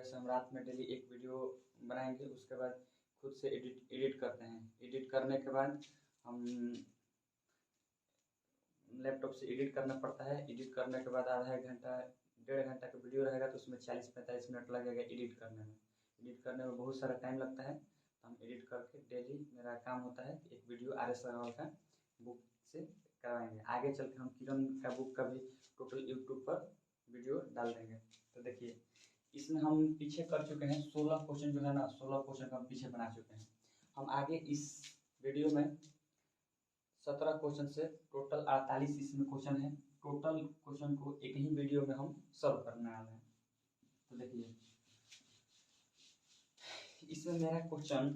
से हम रात में डेली एक वीडियो बनाएंगे, उसके बाद खुद से एडिट करते हैं। एडिट करने के बाद हम लैपटॉप से एडिट करना पड़ता है। एडिट करने के बाद आधा एक घंटा 1.5 घंटा का वीडियो रहेगा तो उसमें 40-45 मिनट लगेगा एडिट करने में। एडिट करने में बहुत सारा टाइम लगता है, तो हम एडिट करके डेली मेरा काम होता है एक वीडियो RS अग्रवाल का बुक से करवाएंगे। आगे चल के हम किरण का बुक का भी टोटल यूट्यूब पर वीडियो डाल देंगे। तो देखिए इसमें हम पीछे कर चुके हैं 16 क्वेश्चन जो है ना, 16 क्वेश्चन का हम पीछे बना चुके हैं। हम आगे इस वीडियो में 17 क्वेश्चन से टोटल 48 इसमें क्वेश्चन है। टोटल क्वेश्चन को एक ही वीडियो में हम सॉल्व करने वाले हैं। तो देखिए इसमें मेरा क्वेश्चन,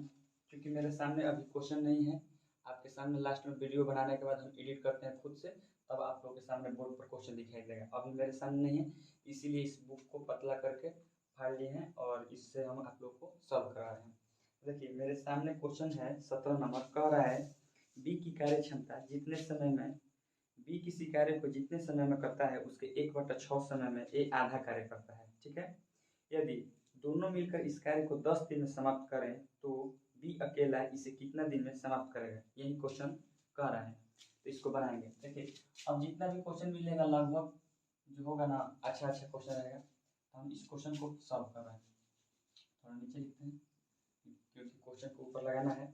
क्योंकि मेरे सामने अभी क्वेश्चन नहीं है, आपके सामने लास्ट में वीडियो बनाने के बाद हम एडिट करते हैं खुद से, तब आप लोगों के सामने बोर्ड पर क्वेश्चन दिखाई देगा। अभी मेरे सामने नहीं है, इसीलिए इस बुक को पतला करके फाड़ लिए हैं और इससे हम आप लोग को सॉल्व करा रहे हैं। देखिए मेरे सामने क्वेश्चन है 17 नंबर, कह रहा है बी की कार्य क्षमता जितने समय में बी किसी कार्य को जितने समय में करता है उसके 1/6 समय में ए आधा कार्य करता है। ठीक है, यदि दोनों मिलकर इस कार्य को 10 दिन में समाप्त करें तो बी अकेला इसे कितना दिन में समाप्त करेगा, यही क्वेश्चन कह रहा है। तो इसको बनाएंगे। देखिए अब जितना भी क्वेश्चन मिलेगा लगभग जो होगा ना अच्छा क्वेश्चन रहेगा। तो हम इस क्वेश्चन को सॉल्व कर रहे हैं। थोड़ा नीचे लिखते हैं क्योंकि क्वेश्चन को ऊपर लगाना है।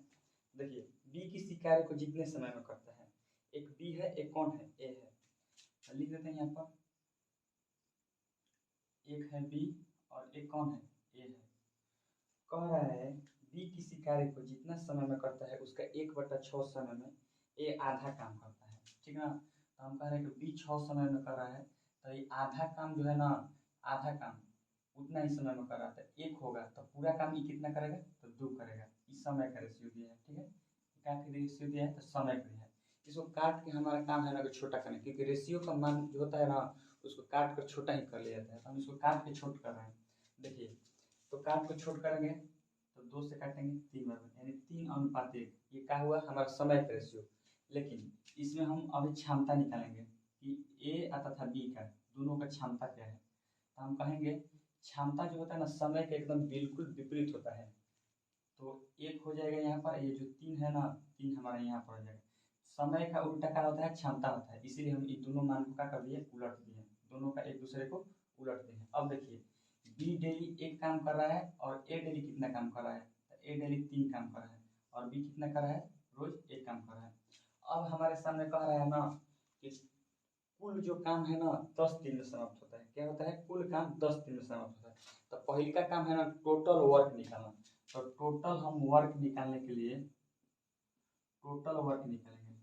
देखिए बी किसी कार्य को जितने समय में करता है, एक बी है एक कौन है, ए है। लिख देते हैं यहाँ पर, एक है बी और एक कौन है, ए है। कह रहा है बी किसी कार्य को जितना समय में करता है उसका 1/6 समय में ए आधा काम करता है। ठीक है ना, तो हम कह रहे हैं कि बी 6 समय में कर रहा है, तो ये आधा काम जो है ना, आधा काम उतना ही समय में कर रहा था। एक होगा तो पूरा काम ये कितना करेगा, तो 2 करेगा। इस समय का रेशियो दिया है। ठीक है, क्या का रेशियो दिया है, तो समय का दिया है। इसको काट के हमारा काम है ना कि छोटा करना, क्योंकि रेशियो का मान जो होता है ना उसको काट कर छोटा ही कर लिया जाता है। तो हम इसको काट के छोट कर रहे हैं। देखिए तो काट को छोट करेंगे तो 2 से काटेंगे 3 बार, यानी 3:1। ये क्या हुआ, हमारा समय का रेशियो। लेकिन इसमें हम अभी क्षमता निकालेंगे कि ए तथा बी का दोनों का क्षमता क्या है। तो हम कहेंगे क्षमता जो होता है ना समय के एकदम बिल्कुल विपरीत होता है। तो 1 हो जाएगा यहाँ पर, ये जो 3 है ना, 3 हमारा यहाँ पर हो जाएगा। समय का उल्टा क्या होता है, क्षमता होता है। इसीलिए हम इन दोनों मान को क्या कर दिए, उलट दिए, दोनों का एक दूसरे को उलट दिए। अब देखिए बी डेली 1 काम कर रहा है और ए डेली कितना काम कर रहा है, तो ए डेली 3 काम कर रहा है और बी कितना कर रहा है, रोज 1 काम कर रहा है। अब हमारे सामने कह रहा है ना कि कुल जो काम है ना 10 दिन में समाप्त होता है। क्या होता है, कुल काम 10 दिन में समाप्त होता है। तो पहले का काम है ना टोटल वर्क निकालना। तो टोटल हम वर्क निकालने के लिए टोटल वर्क निकालेंगे,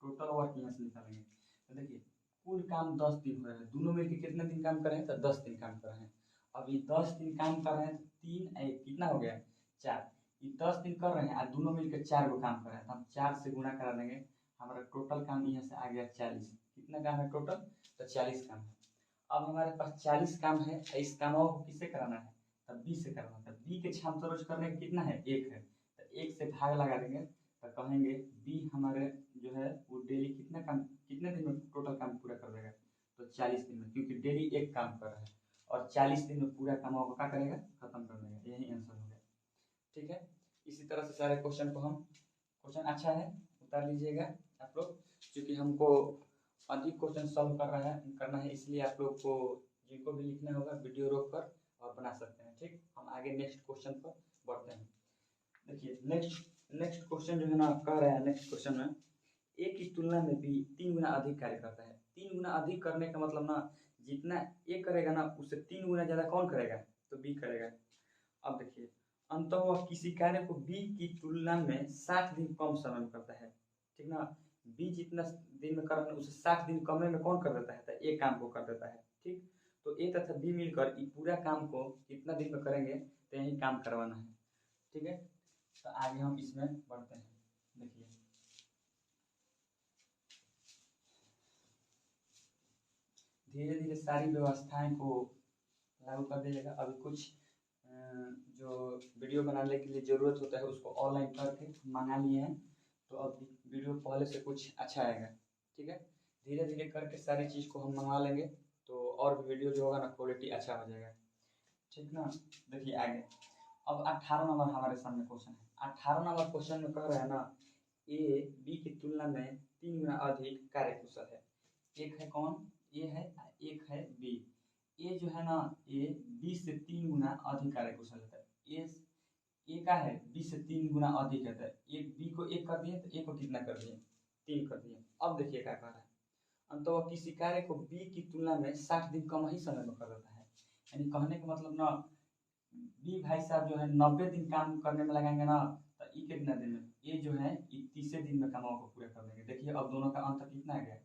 टोटल वर्क यहाँ से निकालेंगे। तो देखिए कुल काम 10 दिन हो रहा है, दोनों मिलकर कितने दिन काम कर रहे हैं, तो 10 दिन काम कर रहे हैं। अब ये 10 दिन काम कर रहे हैं तो 3 1 कितना हो गया, 4। ये 10 दिन कर रहे हैं और दोनों मिलकर 4 को काम कर रहे हैं, तो हम 4 से गुणा करा देंगे। हमारा टोटल काम यहाँ से आ गया 40। कितना काम है टोटल, तो 40 काम है। अब हमारे पास 40 काम है, इस कामों को किससे कराना है, तब बी से कराना है। बी के क्षमता रोज करने का कितना है, 1 है। तो 1 से भाग लगा देंगे तो कहेंगे बी हमारे जो है वो डेली कितना काम, कितने दिन में टोटल काम पूरा कर देगा, तो 40 दिन में, क्योंकि डेली 1 काम कर रहा है और 40 दिन में पूरा काम होगा, क्या करेगा, खत्म कर देगा। यही आंसर हो गया। ठीक है, इसी तरह से सारे क्वेश्चन को हम, क्वेश्चन अच्छा है उतार लीजिएगा आप लोग, क्योंकि हमको अधिक क्वेश्चन सॉल्व करना है, इसलिए आप लोग को जिनको भी लिखना होगा वीडियो रोक कर और बना सकते हैं। ठीक, हम आगे नेक्स्ट क्वेश्चन पर बढ़ते हैं। देखिए नेक्स्ट क्वेश्चन जो है ना, कह रहा है नेक्स्ट क्वेश्चन में ए की तुलना में बी 3 गुना अधिक कार्य करता है। 3 गुना अधिक करने का मतलब ना, जितना ए करेगा ना उससे 3 गुना ज़्यादा कौन करेगा, तो बी करेगा। अब देखिए अंततः वह किसी कार्य को बी की तुलना में 60 दिन कम समय में करता है। ठीक ना, बी जितना दिन में कर रहा है उसे 60 दिन कम में कौन कर देता है, तो ए काम को कर देता है। ठीक, तो ए तथा बी मिलकर इस पूरा काम को कितना दिन में करेंगे, तो यही काम करवाना है। ठीक है, तो आगे हम इसमें बढ़ते हैं। देखिए धीरे धीरे सारी व्यवस्थाएं को लागू कर दिया। अभी कुछ जो वीडियो बनाने के लिए ज़रूरत होता है उसको ऑनलाइन करके मंगा लिए हैं, तो अब वीडियो पहले से कुछ अच्छा आएगा। ठीक है, धीरे धीरे करके सारी चीज़ को हम मंगवा लेंगे तो और भी वीडियो जो होगा ना क्वालिटी अच्छा हो जाएगा। ठीक ना। देखिए आगे, अब 18 नंबर हमारे सामने क्वेश्चन है। 18 नंबर क्वेश्चन में कह रहा है ना, ए बी की तुलना में 3 गुना अधिक कार्यकुशल है। एक है कौन, ए है, एक है बी। ए जो है ना, ए बी से 3 गुना अधिक कार्यकुशल है। ए का है बी से 3 गुना अधिक है, तो एक बी को 1 कर दिए तो ए को कितना कर दिए, 3 कर दिए। अब देखिए क्या कह रहा है, तो वह किसी कार्य को बी की तुलना में 60 दिन कम ही समय में कर देता है। यानी कहने का मतलब ना, बी भाई साहब जो है 90 दिन काम करने में लगाएंगे ना, तो ई कितना दिन में, ये जो है ये 30 दिन में कामों को पूरा कर देंगे। देखिए अब दोनों का अंतर कितना आ गया,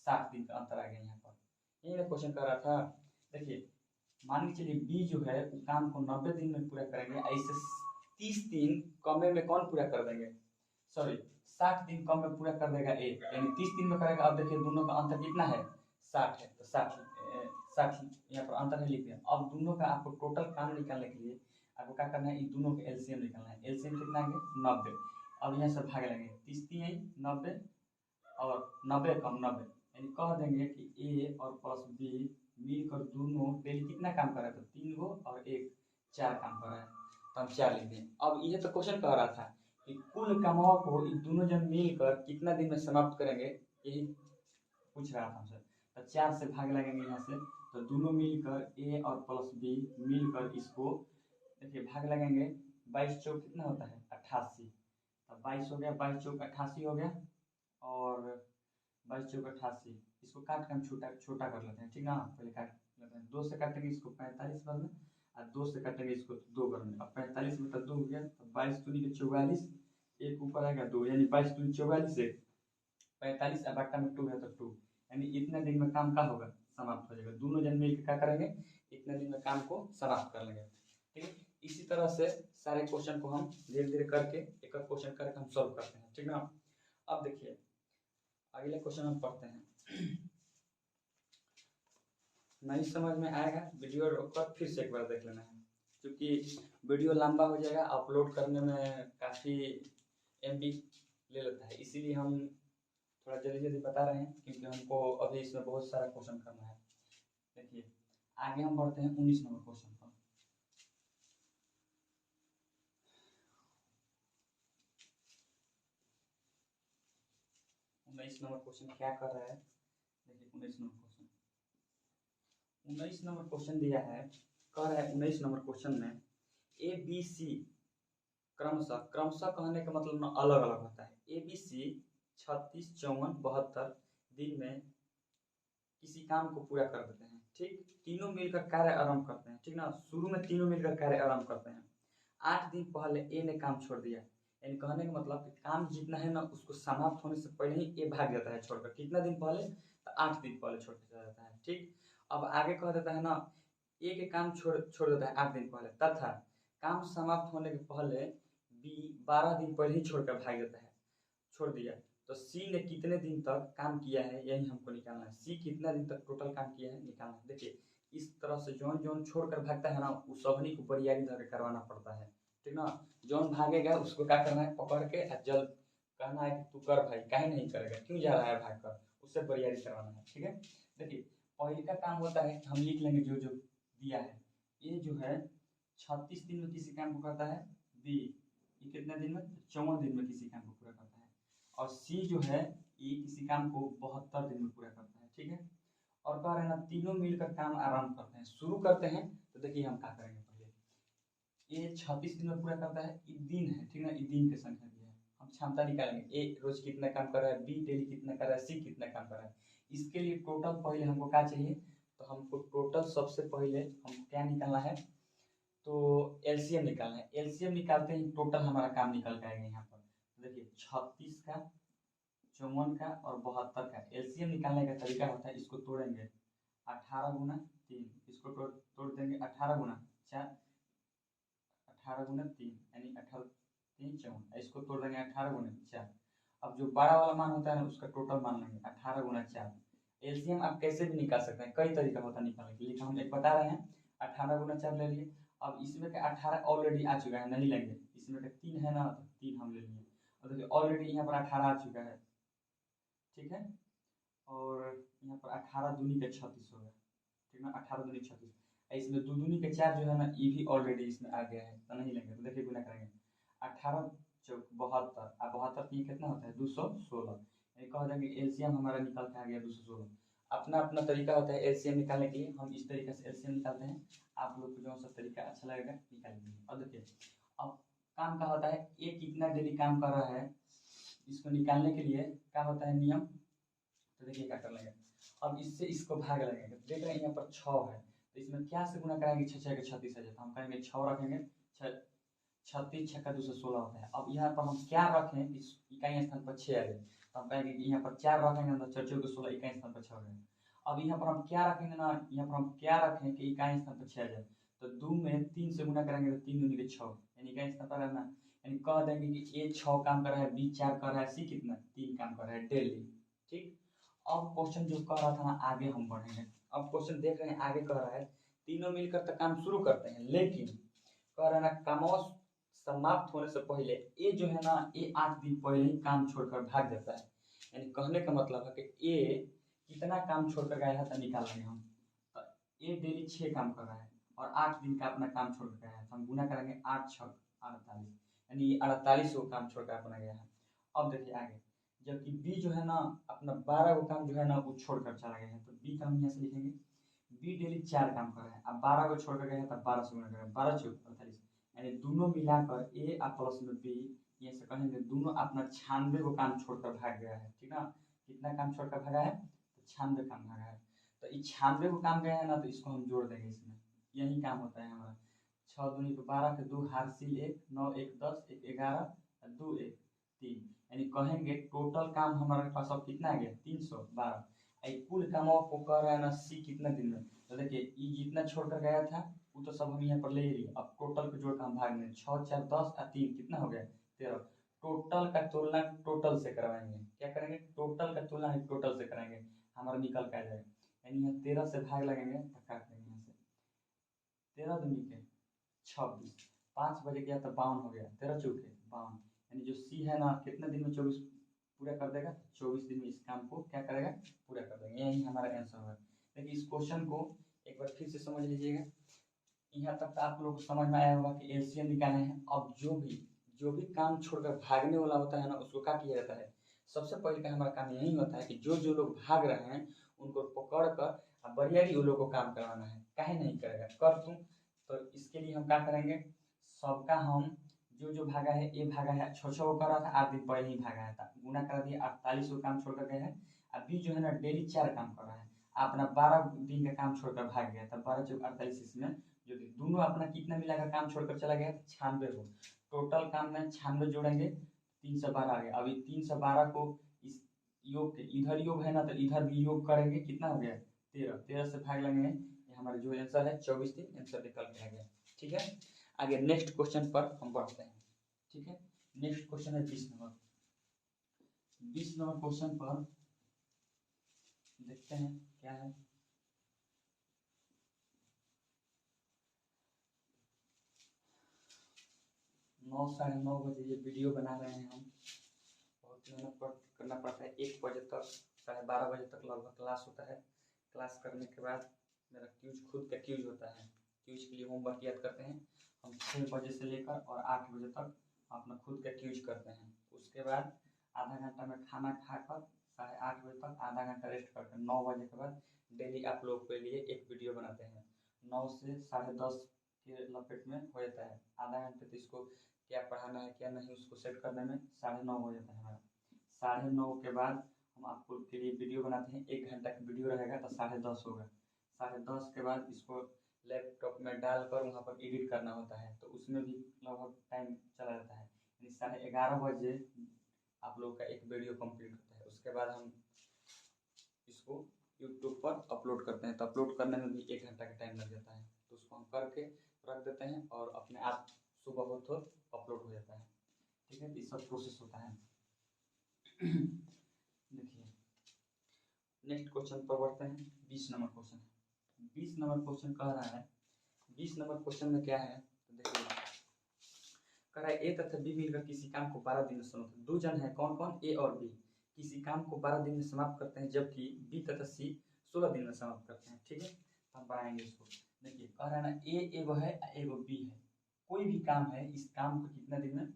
60 दिन का अंतर आ गया यहाँ पर। यही ना क्वेश्चन कर रहा था। देखिए मान के चलिए बी जो है वो काम को 90 दिन में पूरा करेंगे, ऐसे 30 दिन कमे में कौन पूरा कर देंगे, सॉरी 60 दिन कम में पूरा कर देगा ए, यानी 30 दिन में करेगा। अब देखिए दोनों का अंतर कितना है, 60 है, तो 60 यहाँ पर अंतर है लिख दिया। अब दोनों का आपको टोटल काम निकालने के लिए आपको क्या करना है, इन दोनों का एलसीएम निकालना है। एलसीएम कितना है, 90। अब यहाँ से भाग लेंगे, 30 3 90 और 90 कम 90, यानी कह देंगे कि ए और प्लस बी मिलकर दोनों डेली कितना काम कर रहा है, तो 3 गो और 1 4 काम कर रहा है, तो हम 4 लिख दें। अब ये तो क्वेश्चन कह रहा था कि कुल कामों को इन दोनों जन मिलकर कितना दिन में समाप्त करेंगे, यही पूछ रहा था हमसे। तो 4 से भाग लगेंगे यहाँ से, तो दोनों मिलकर ए और प्लस बी मिलकर इसको देखिए भाग लगेंगे। 22 चौक कितना होता है, 88। तो 22 हो गया, 22 चौक 88 हो गया, और 22 चौक 88। इसको काट कर हम छोटा छोटा कर लेते हैं, ठीक ना। पहले काट लेते हैं, 2 से काटेंगे इसको 45 बार में, और 2 से काटेंगे इसको 2 बार में। अब 45 में 2 हो गया, तो 22 दूनी के 44, एक ऊपर आएगा 2, यानी 22 दूनी 44 से 45 अब बट्टा में 2 है तो 2, यानी इतने दिन में काम का होगा, समाप्त हो जाएगा। दोनों जन मिलकर क्या करेंगे, इतने दिन में काम को समाप्त कर लेंगे, ठीक है। इसी तरह से सारे क्वेश्चन को हम धीरे धीरे करके एक एक क्वेश्चन करके हम सॉल्व करते हैं, ठीक ना। अब देखिए अगले क्वेश्चन हम पढ़ते हैं। नहीं समझ में आएगा वीडियो रोककर फिर से एक बार देख लेना है, क्योंकि वीडियो लंबा हो जाएगा, अपलोड करने में काफ़ी MB ले लेता है, इसीलिए हम थोड़ा जल्दी जल्दी बता रहे हैं, क्योंकि हमको अभी इसमें बहुत सारा क्वेश्चन करना है। देखिए आगे हम बढ़ते हैं 19 नंबर क्वेश्चन पर। 19 नंबर क्वेश्चन क्या कर रहा है, देखिए 19 नंबर क्वेश्चन दिया है, कह रहा है 19 नंबर क्वेश्चन में ABC क्रमशः, क्रमशः कहने का मतलब ना अलग अलग होता है। ABC 36 54 72 दिन में किसी काम को पूरा कर देते हैं, ठीक। तीनों मिलकर कार्य आरंभ करते हैं, ठीक ना। शुरू में तीनों मिलकर कार्य आरंभ करते हैं। 8 दिन पहले ए ने काम छोड़ दिया, यानी कहने का मतलब कि काम जितना है ना उसको समाप्त होने से पहले ही ए भाग जाता है छोड़कर। कितना दिन पहले, तो 8 दिन पहले छोड़ के जाता है, ठीक। अब आगे कह देता है ना, ए के काम छोड़ देता है 8 दिन पहले, तथा काम समाप्त होने के पहले बी 12 दिन पहले ही छोड़कर भाग जाता है, छोड़ दिया। तो सी ने कितने दिन तक काम किया है, यही हमको निकालना है। सी कितना दिन तक टोटल काम किया है निकालना है। देखिए इस तरह से जौन जौन छोड़कर भागता है ना, उस सबनी को बरियारी धर करवाना पड़ता है, ठीक ना। जौन भागेगा उसको क्या करना है, पकड़ के जल कहना है कि तू कर भाई, काहे नहीं करेगा, क्यों जा रहा है भाग कर, उससे बरियारी करवाना है, ठीक है। देखिए पहले का काम होता है, हम लिख लेंगे जो जो दिया है। ये जो है 36 दिन में किसी काम को करता है, बी ये कितने दिन में, 54 दिन में किसी काम को पूरा करता है, और सी जो है ये किसी काम को 72 दिन में पूरा करता है, ठीक है। और कह रहे हैं ना तीनों मिलकर काम आरंभ करते हैं, शुरू करते हैं। तो देखिए हम क्या करेंगे, पहले ये 36 दिन में पूरा करता है, ये दिन है, ठीक ना, ये दिन की संख्या दी है। हम क्षमता निकालेंगे, ए रोज कितना काम कर रहा है, बी डेली कितना कर रहा है, सी कितना काम कर रहा है। इसके लिए टोटल पहले हमको क्या चाहिए, तो हमको टोटल सबसे पहले हम क्या निकालना है, तो एलसीएम निकालना है। एलसीएम निकालते ही टोटल हमारा काम निकल जाएगा यहाँ पर। देखिए 36 का, 54 का और 72 का एलसीएम निकालने का तरीका होता है, इसको तोड़ेंगे 18 गुना 3, इसको तोड़ देंगे 18 गुना 4, 18 गुना 3 यानी 18 3 54, इसको तोड़ देंगे 18 गुना 4। अब जो बड़ा वाला मान होता है ना उसका टोटल मान लेंगे 18 गुना 4। एलसीएम आप कैसे भी निकाल सकते हैं, कई तरीका होता है निकालने के लिए, हम एक बता रहे हैं। 18 गुना 4 ले लिए। अब इसमें का 18 ऑलरेडी आ चुका है, नहीं लेंगे। इसमें का 3 है ना, तो 3 हम ले लिए। और देखिए ऑलरेडी यहाँ पर 18 आ चुका है, ठीक है। और यहाँ पर 18 दूनी के 36 होगा, ठीक ना, 18 दूनी 36। इसमें दो दूनी के 4 जो है ना ये भी ऑलरेडी इसमें आ गया है तो नहीं लेंगे, तो देखिए गुना करेंगे 18 चौक 72 और 72 की कितना होता है 216, ये कह देंगे एलसीएम हमारा निकल के आ गया 216। अपना अपना तरीका होता है एलसीएम निकालने के लिए, हम इस तरीके से एलसीएम निकालते हैं, आप लोग को जो सा तरीका अच्छा लगेगा निकाल लीजिए। और देखिए अब काम क्या होता है, ये कितना डेली काम कर रहा है इसको निकालने के लिए क्या होता है नियम, तो देखिए क्या कर लेंगे, अब इससे इसको भाग लगेंगे, देख रहे हैं यहाँ पर 6 है तो इसमें क्या से गुना कराएंगे 6 6 के 36 है, तो हम करेंगे 6 रखेंगे 36 6 का 216 होता है। अब यहाँ पर हम क्या रखें इस इकाई स्थान पर 6 आ जाए, तो हम कहेंगे कि यहाँ पर 4 रखेंगे तो 4 4 16 इकाई स्थान पर 6 हो गए। अब यहाँ पर हम क्या रखेंगे ना, यहाँ पर हम क्या रखें कि इकाई स्थान पर 6 आ जाए, तो 2 में 3 से गुना करेंगे तो 3 दूनी के 6 यानी इकाई स्थान पर रहना, यानी कह देंगे कि ए 6 काम कर रहा है, बी 4 कर रहा है, सी कितना 3 काम कर रहा है डेली। ठीक, अब क्वेश्चन जो कह रहा था ना आगे हम बढ़ेंगे, अब क्वेश्चन देख रहे हैं आगे कह रहा है तीनों मिलकर तो काम शुरू करते हैं, लेकिन कह रहा है ना कामों समाप्त होने से पहले ये जो है ना ये 8 दिन पहले ही काम छोड़कर भाग जाता है, यानी कहने का मतलब है कि ये कितना काम छोड़कर गया था निकाल लेंगे हम, तो ये डेली 6 काम कर रहा है और 8 दिन का अपना काम छोड़ कर गया है, तो हम गुना करेंगे 8 6 48 यानी 48 को काम छोड़कर अपना गया है। अब देखिए आगे, जबकि बी जो है ना अपना 12 को काम जो है ना वो छोड़कर चला गया है, तो बी का हम यहाँ से लिखेंगे बी डेली 4 काम कर रहा है, अब 12 को छोड़कर गया है तब 12 से गुना करेंगे 12 चौक 48 यानी दोनों मिलाकर ए और प्लस में बी, ये से कहेंगे दोनों अपना 96 को काम छोड़कर भाग गया है। ठीक ना, कितना काम छोड़कर भागा है तो 96 काम भागा है, तो इस 96 को काम गया है ना तो इसको हम जोड़ देंगे, इसमें यही काम होता है हमारा 6 दूनी के 12 के 2 हारसिल 1 9 1 10 1 11 2 1 3 यानी कहेंगे टोटल काम हमारे पास अब कितना आ गया 312। कुल कामों को कह रहा है ना सी कितना दिन में, तो देखिए ये जितना छोड़कर गया था वो तो सब हम यहाँ पर ले ही लिए, अब टोटल को जोड़कर हम भाग में 6 4 10 और 3 कितना हो गया 13, टोटल का तुलना टोटल से करवाएंगे, क्या करेंगे टोटल का तुलना टोटल से कराएंगे, हमारा निकल के आ जाएगा, यानी यहाँ 13 से भाग लगेंगे तो काट देंगे यहाँ से 13 दूनी के 26 5 बजे गया तो 52 हो गया 13 चौके 52, यानी जो सी है ना कितने दिन में 24 पूरा कर देगा, 24 दिन में इस काम को क्या करेगा पूरा कर देंगे, यही हमारा आंसर होगा। देखिए इस क्वेश्चन को एक बार फिर से समझ लीजिएगा, यहाँ तक तो आप लोगों को समझ में आया होगा कि एलसीएम निकालना है। अब जो भी काम छोड़कर भागने वाला होता है ना उसको क्या किया जाता है, सबसे पहले का हमारा काम यही होता है कि जो लोग भाग रहे हैं उनको पकड़ कर बरियारी उन लोगों को काम करवाना है, काहे नहीं करेगा कर दूं, तो इसके लिए हम क्या करेंगे सबका हम जो भागा है ए भागा है 6 6 को कर रहा था 8 दिन पहले ही भागा है था गुना करा दिया 48 को काम छोड़कर गए हैं, अभी जो है ना डेली 4 काम कर रहा है अपना 12 दिन का काम छोड़कर भाग गया था 12 चौक 48 इसमें जो दोनों अपना कितना मिलाकर काम छोड़कर चला गया 96 को, टोटल काम में 96 जोड़ेंगे 312 आ गया, अभी 312 को इस योग के इधर योग है ना तो इधर भी योग करेंगे कितना हो गया 13 13 से भाग लगेंगे, ये हमारा जो आंसर है 24 दिन आंसर निकल के आ गया। ठीक है, आगे नेक्स्ट क्वेश्चन पर हम बढ़ते हैं। ठीक है, नेक्स्ट क्वेश्चन है 20 नंबर 20 नंबर क्वेश्चन पर देखते हैं क्या है। 9 साढ़े 9 बजे ये वीडियो बना रहे हैं हम, बहुत मेहनत करना पड़ता है, 1 बजे तक 12:30 बजे तक लगभग क्लास होता है, क्लास करने के बाद मेरा क्यूज खुद का क्यूज होता है, क्यूज के लिए होमवर्क याद करते हैं हम 6 बजे से लेकर और 8 बजे तक अपना खुद का क्यूज करते हैं, उसके बाद आधा घंटा में खाना खाकर 8:30 बजे तक आधा घंटा रेस्ट करके 9 बजे के बाद डेली आप लोग के लिए एक वीडियो बनाते हैं, 9 से 10:30 के लपेट में हो जाता है, आधा घंटे तो इसको क्या पढ़ाना है क्या नहीं उसको सेट करने में 9:30 हो जाता है हमारा, 9:30 के बाद हम आपको के लिए वीडियो बनाते हैं, 1 घंटा का वीडियो रहेगा तो 10:30 होगा, 10:30 के बाद इसको लैपटॉप में डालकर वहाँ पर एडिट करना होता है, तो उसमें भी लगभग टाइम चला जाता है, यानी 11:30 बजे आप लोग का एक वीडियो कंप्लीट होता है, उसके बाद हम इसको यूट्यूब पर अपलोड करते हैं, तो अपलोड करने में भी 1 घंटा का टाइम लग जाता है, तो उसको हम करके रख देते हैं और अपने आप सुबह हो तो अपलोड हो जाता है। ठीक है, तो ये सब प्रोसेस होता है। देखिए नेक्स्ट क्वेश्चन पर बढ़ते हैं, 20 नंबर क्वेश्चन 20 नंबर क्वेश्चन कह रहा है, 20 नंबर क्वेश्चन में क्या है तो देखिए कह रहा है ए तथा बी मिलकर किसी काम को 12 दिन में समाप्त, दो जन है कौन कौन ए और बी किसी काम को 12 दिन में समाप्त करते हैं, जबकि बी तथा सी 16 दिन में समाप्त करते हैं। ठीक है, तो हम बनाएंगे इसको, देखिए कह रहा है ना ए एगो है एगो बी है, कोई भी काम है इस काम को कितना दिन में,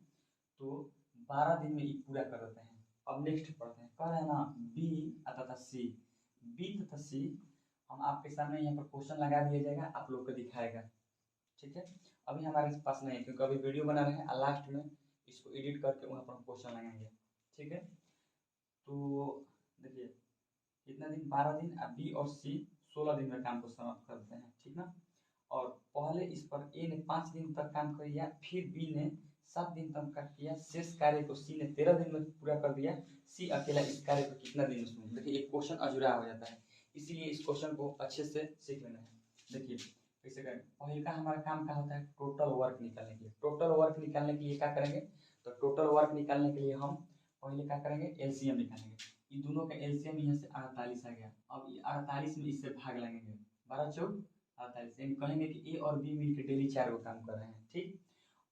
तो 12 दिन में ये पूरा कर देते हैं। अब नेक्स्ट पढ़ते हैं, कह रहा है ना बी तथा सी, बी तथा सी हम आपके सामने यहाँ पर क्वेश्चन लगा दिया जाएगा, आप लोग को दिखाएगा, ठीक है। अभी हमारे पास नहीं है क्योंकि अभी वीडियो बना रहे हैं और लास्ट में इसको एडिट करके वहाँ पर हम क्वेश्चन लगाएंगे, ठीक है। तो देखिए कितना दिन, 12 दिन, अब बी और सी 16 दिन में काम को समाप्त करते हैं, ठीक ना। और पहले इस पर ए ने 5 दिन तक काम कर दिया, फिर बी ने 7 दिन तक का किया, शेष कार्य को सी ने 13 दिन में पूरा कर दिया। सी अकेला इस कार्य को कितना दिन में, देखिए एक क्वेश्चन अधूरा हो जाता है, इसीलिए इस क्वेश्चन को अच्छे से सीख लेना है। देखिए कैसे करें, पहले का हमारा काम क्या होता है, टोटल वर्क निकालने के लिए। टोटल वर्क निकालने के लिए क्या करेंगे, तो टोटल वर्क निकालने के लिए हम पहले क्या करेंगे, एलसीएम निकालेंगे। ये दोनों का एलसीएम यहाँ से 48 आ गया। अब 48 में इससे भाग लगेंगे, 12 चौक 48, यानी कहेंगे कि ए और बी मिलकर डेली 4 को काम कर रहे हैं, ठीक।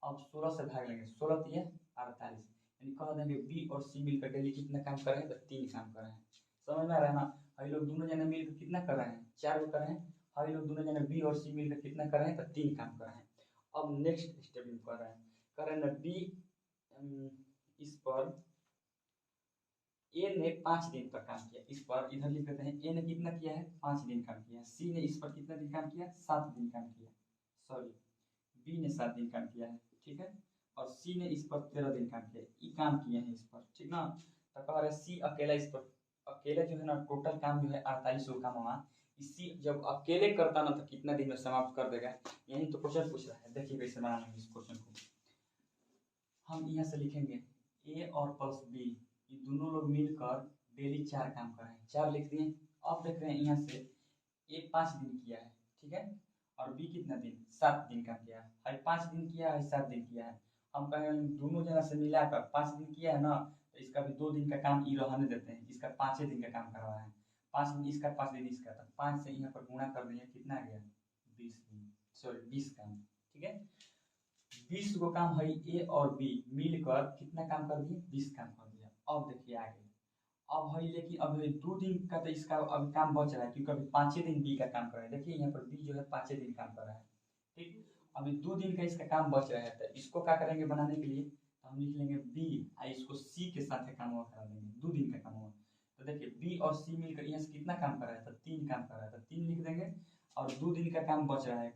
अब 16 से भाग लेंगे, 16 तिया 48, यानी कह देंगे बी और सी मिलकर डेली कितना काम कर रहे हैं, तो 3 काम कर रहे हैं। समझ में आ रहा है ना, हम लोग दोनों जने मिलकर कितना कर रहे हैं, 4 को कर रहे हैं। हम लोग दोनों जने बी और सी मिलकर कितना कर रहे हैं, तो 3 काम कर रहे हैं। अब नेक्स्ट स्टेप में कर रहे हैं ना बी, इस पर ए ने 5 दिन तक काम किया, इस पर इधर लिख देते हैं, ए ने कितना किया है, 5 दिन काम किया। सी ने इस पर कितना दिन काम किया, 7 दिन काम किया, सॉरी बी ने 7 दिन काम किया है, ठीक है। और सी ने इस पर 13 दिन काम किया, ये काम किए हैं इस पर, ठीक ना। तो कह रहे सी अकेला इस पर, अकेले जो है ना टोटल काम जो है 48 काम हुआ, इसी जब अकेले करता ना तो कितना दिन में समाप्त कर देगा, यही तो क्वेश्चन पूछ रहा है। देखिए कैसे बनाएंगे इस क्वेश्चन को, हम यहाँ से लिखेंगे ए और प्लस बी, ये दोनों लोग मिलकर डेली 4 काम कर रहे हैं, 4 लिख दिए। अब देख रहे हैं यहाँ से ए 5 दिन किया है, ठीक है, और बी कितना दिन, 7 दिन का किया है। 5 दिन किया है, 7 दिन किया है, हम कहें दोनों जना से मिलाकर 5 दिन किया है ना, तो इसका भी 2 दिन का काम ई रहने देते हैं, इसका 5 दिन का काम करवा है। 5 दिन इसका, 5 दिन इसका, तो 5 से यहाँ पर गुणा कर दिया, कितना आ गया 20 दिन, सॉरी 20 काम, ठीक है। 20 को काम है ए और बी मिलकर कितना काम कर दिए, 20 काम कर दिया। अब देखिए आगे, अब है लेकिन अभी 2 दिन का तो इसका अभी काम बच रहा है, क्योंकि अभी 5 दिन बी का काम कर रहा है। देखिए यहाँ पर बी जो है 5 दिन काम कर रहा है, ठीक। अभी 2 दिन का इसका काम बच रहा है, तो इसको क्या करेंगे बनाने के लिए, तो हम लिख लेंगे बी और इसको सी के साथ काम हुआ करा देंगे, 2 दिन का काम हुआ। तो देखिए बी और सी मिलकर यहाँ से कितना काम कर रहा है, तो 3 काम कर रहा है, तो 3 लिख देंगे। और 2 दिन का काम बच रहा है,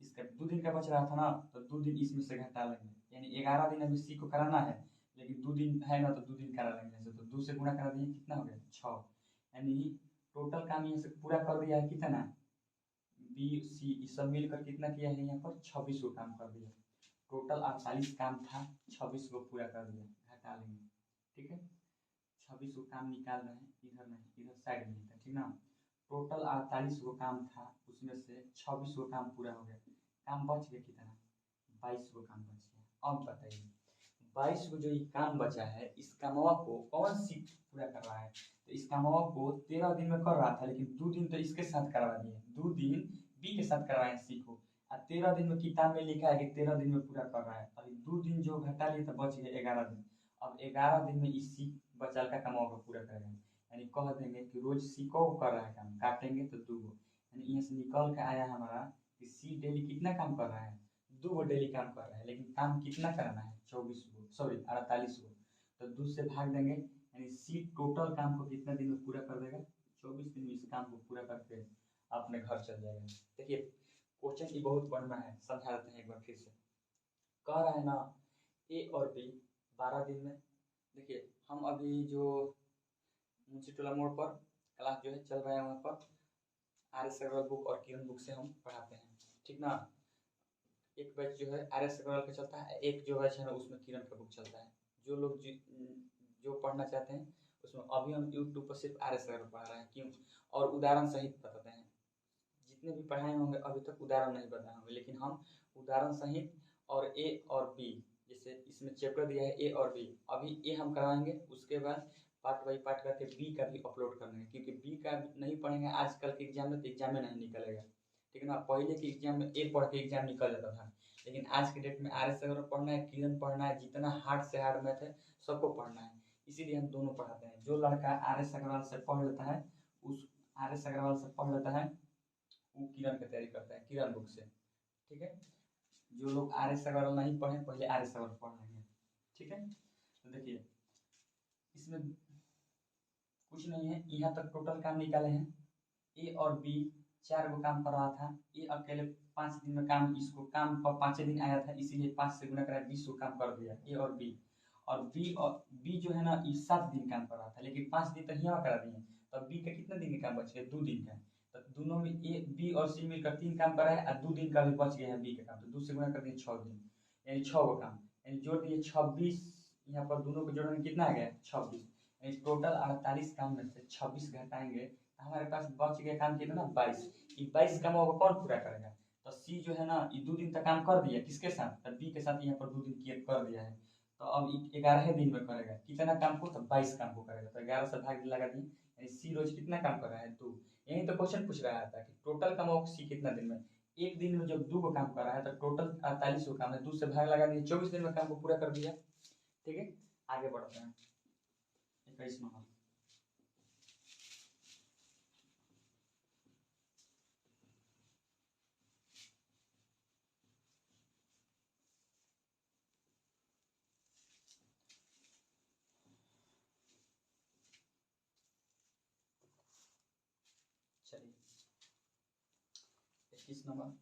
इसका 2 दिन का बच रहा था ना, तो 2 दिन इसमें से घटा लेंगे, यानी 11 दिन अभी सी को कराना है, लेकिन 2 दिन है ना, तो 2 दिन करा लेंगे ऐसे, तो 2 से गुणा करा दिए, कितना हो गया 6, यानी टोटल काम यहाँ से पूरा कर दिया है कितना, बी सी ये सब मिलकर कितना किया है, यहाँ पर 26 को काम कर दिया। टोटल 48 काम था, 26 को पूरा कर दिया, घटा लेंगे, ठीक है। 26 को काम निकाल रहे हैं, इधर नहीं इधर साइड में था, ठीक ना। टोटल 48 को काम था, उसमें से 26 को काम पूरा हो गया, काम बच गया कितना, 22 को काम बच गया। अब बताइए 22 को जो ये काम बचा है, इस कामवा को कौन सी पूरा कर रहा है, तो इस कामवा को 13 दिन में कर रहा था, लेकिन 2 दिन तो इसके साथ करवा दिए, 2 दिन बी के साथ करवाए सी को, और 13 दिन में किताब में लिखा है कि 13 दिन में पूरा कर रहा है। अभी 2 दिन जो घटा लिए तो बच गए 11 दिन। अब 11 दिन में इस सी बचाल का कमाओ को पूरा करेंगे, यानी कह देंगे कि रोज सी को कर रहा है काम, काटेंगे तो 2 गो, यानी यहाँ से निकल के आया हमारा कि सी डेली कितना काम कर रहा है, 2 गो डेली काम कर रहा है, लेकिन काम कितना कराना है 24 गो, सॉरी 48 गो, तो 2 से भाग देंगे, यानी सी टोटल काम को कितना दिन में पूरा कर देगा, 24 दिन में इस काम को पूरा करके अपने घर चल जाएगा। देखिए क्वेश्चन की बहुत बढ़िया है, समझा देते हैं एक बार फिर से। कह रहा है ना ए और बी 12 दिन में, देखिए हम अभी जो मुंशी टोला मोड़ पर क्लास जो है चल रहा है, वहाँ पर आर एस अग्रवाल बुक और किरण बुक से हम पढ़ाते हैं, ठीक ना। एक बैच जो है आर एस अग्रवाल का चलता है, एक जो बैच है ना उसमें किरण का बुक चलता है। जो लोग जो पढ़ना चाहते हैं उसमें, अभी हम यूट्यूब पर सिर्फ आर एस अग्रवाल पढ़ा रहे हैं, क्यों, और उदाहरण सहित बताते हैं। जितने भी पढ़ाए होंगे अभी तक उदाहरण नहीं बताए होंगे, लेकिन हम उदाहरण सहित और ए और बी, जैसे इसमें चैप्टर दिया है ए और बी, अभी ए हम कराएंगे, उसके बाद पार्ट बाई पार्ट करके बी का भी अपलोड कर देंगे, क्योंकि बी का नहीं पढ़ेंगे आजकल के एग्जाम में तो एग्जाम में नहीं निकलेगा, ठीक है ना। पहले के एग्जाम में ए पढ़ के एग्जाम निकल जाता था, लेकिन आज के डेट में आर एस अगर पढ़ना है, किरण पढ़ना है, जितना हार्ड से हार्ड मैथ है सबको पढ़ना है, इसीलिए हम दोनों पढ़ाते हैं। जो लड़का आर एस अग्रवाल से पढ़ लेता है, उस आर एस अग्रवाल से पढ़ लेता है, वो किरण की तैयारी करता है, किरण बुक से। ठीक है, जो लोग आर एस अग्रवाल नहीं पढ़े पहले आर एस अग्रवाल पढ़ लेंगे। ठीक है, तो देखिए इसमें कुछ नहीं है, यहाँ तक टोटल काम निकाले हैं। ए और बी 4 गो काम कर रहा था। ए अकेले 5 दिन में काम, इसको काम पर 5 दिन आया था, इसीलिए 5 से गुना करा 20 को काम कर दिया ए और बी। और बी जो है ना ये 7 दिन काम कर रहा था, लेकिन 5 दिन तो यहाँ करा दिए, तो बी का कितने दिन का काम बच गया, 2 दिन का। तो दोनों में ए बी और सी मिलकर 3 काम कर रहा है, और 2 दिन का भी बच गया है बी का काम, तो 2 से गुना कर दिए 6 दिन, यानी 6 गो काम, यानी जोड़ दिए 26। यहाँ पर दोनों को जोड़ने कितना आ गया 26, यानी टोटल 48 काम में से 26 घटाएंगे तो हमारे पास बच गया काम कितना 22। ये 22 कामों को कौन पूरा करेगा, तो सी जो है ना ये 2 दिन तक काम कर दिया, किसके साथ, तो बी के साथ यहाँ पर 2 दिन किए कर दिया है। तो अब 11 दिन में करेगा कितना काम को, तो 22 काम को करेगा, तो 11 से भाग लगा दिए, यानी सी रोज कितना काम कर रहा है 2। यही तो क्वेश्चन पूछ रहा था कि टोटल कामों को सी कितना दिन में, एक दिन में जब 2 को काम कर रहा है तो टोटल 48 को काम है, 2 से भाग लगा दिए, 24 दिन में काम को पूरा कर दिया। ठीक है, आगे बढ़ते हैं 21 नंबर। चलिए 21 नंबर,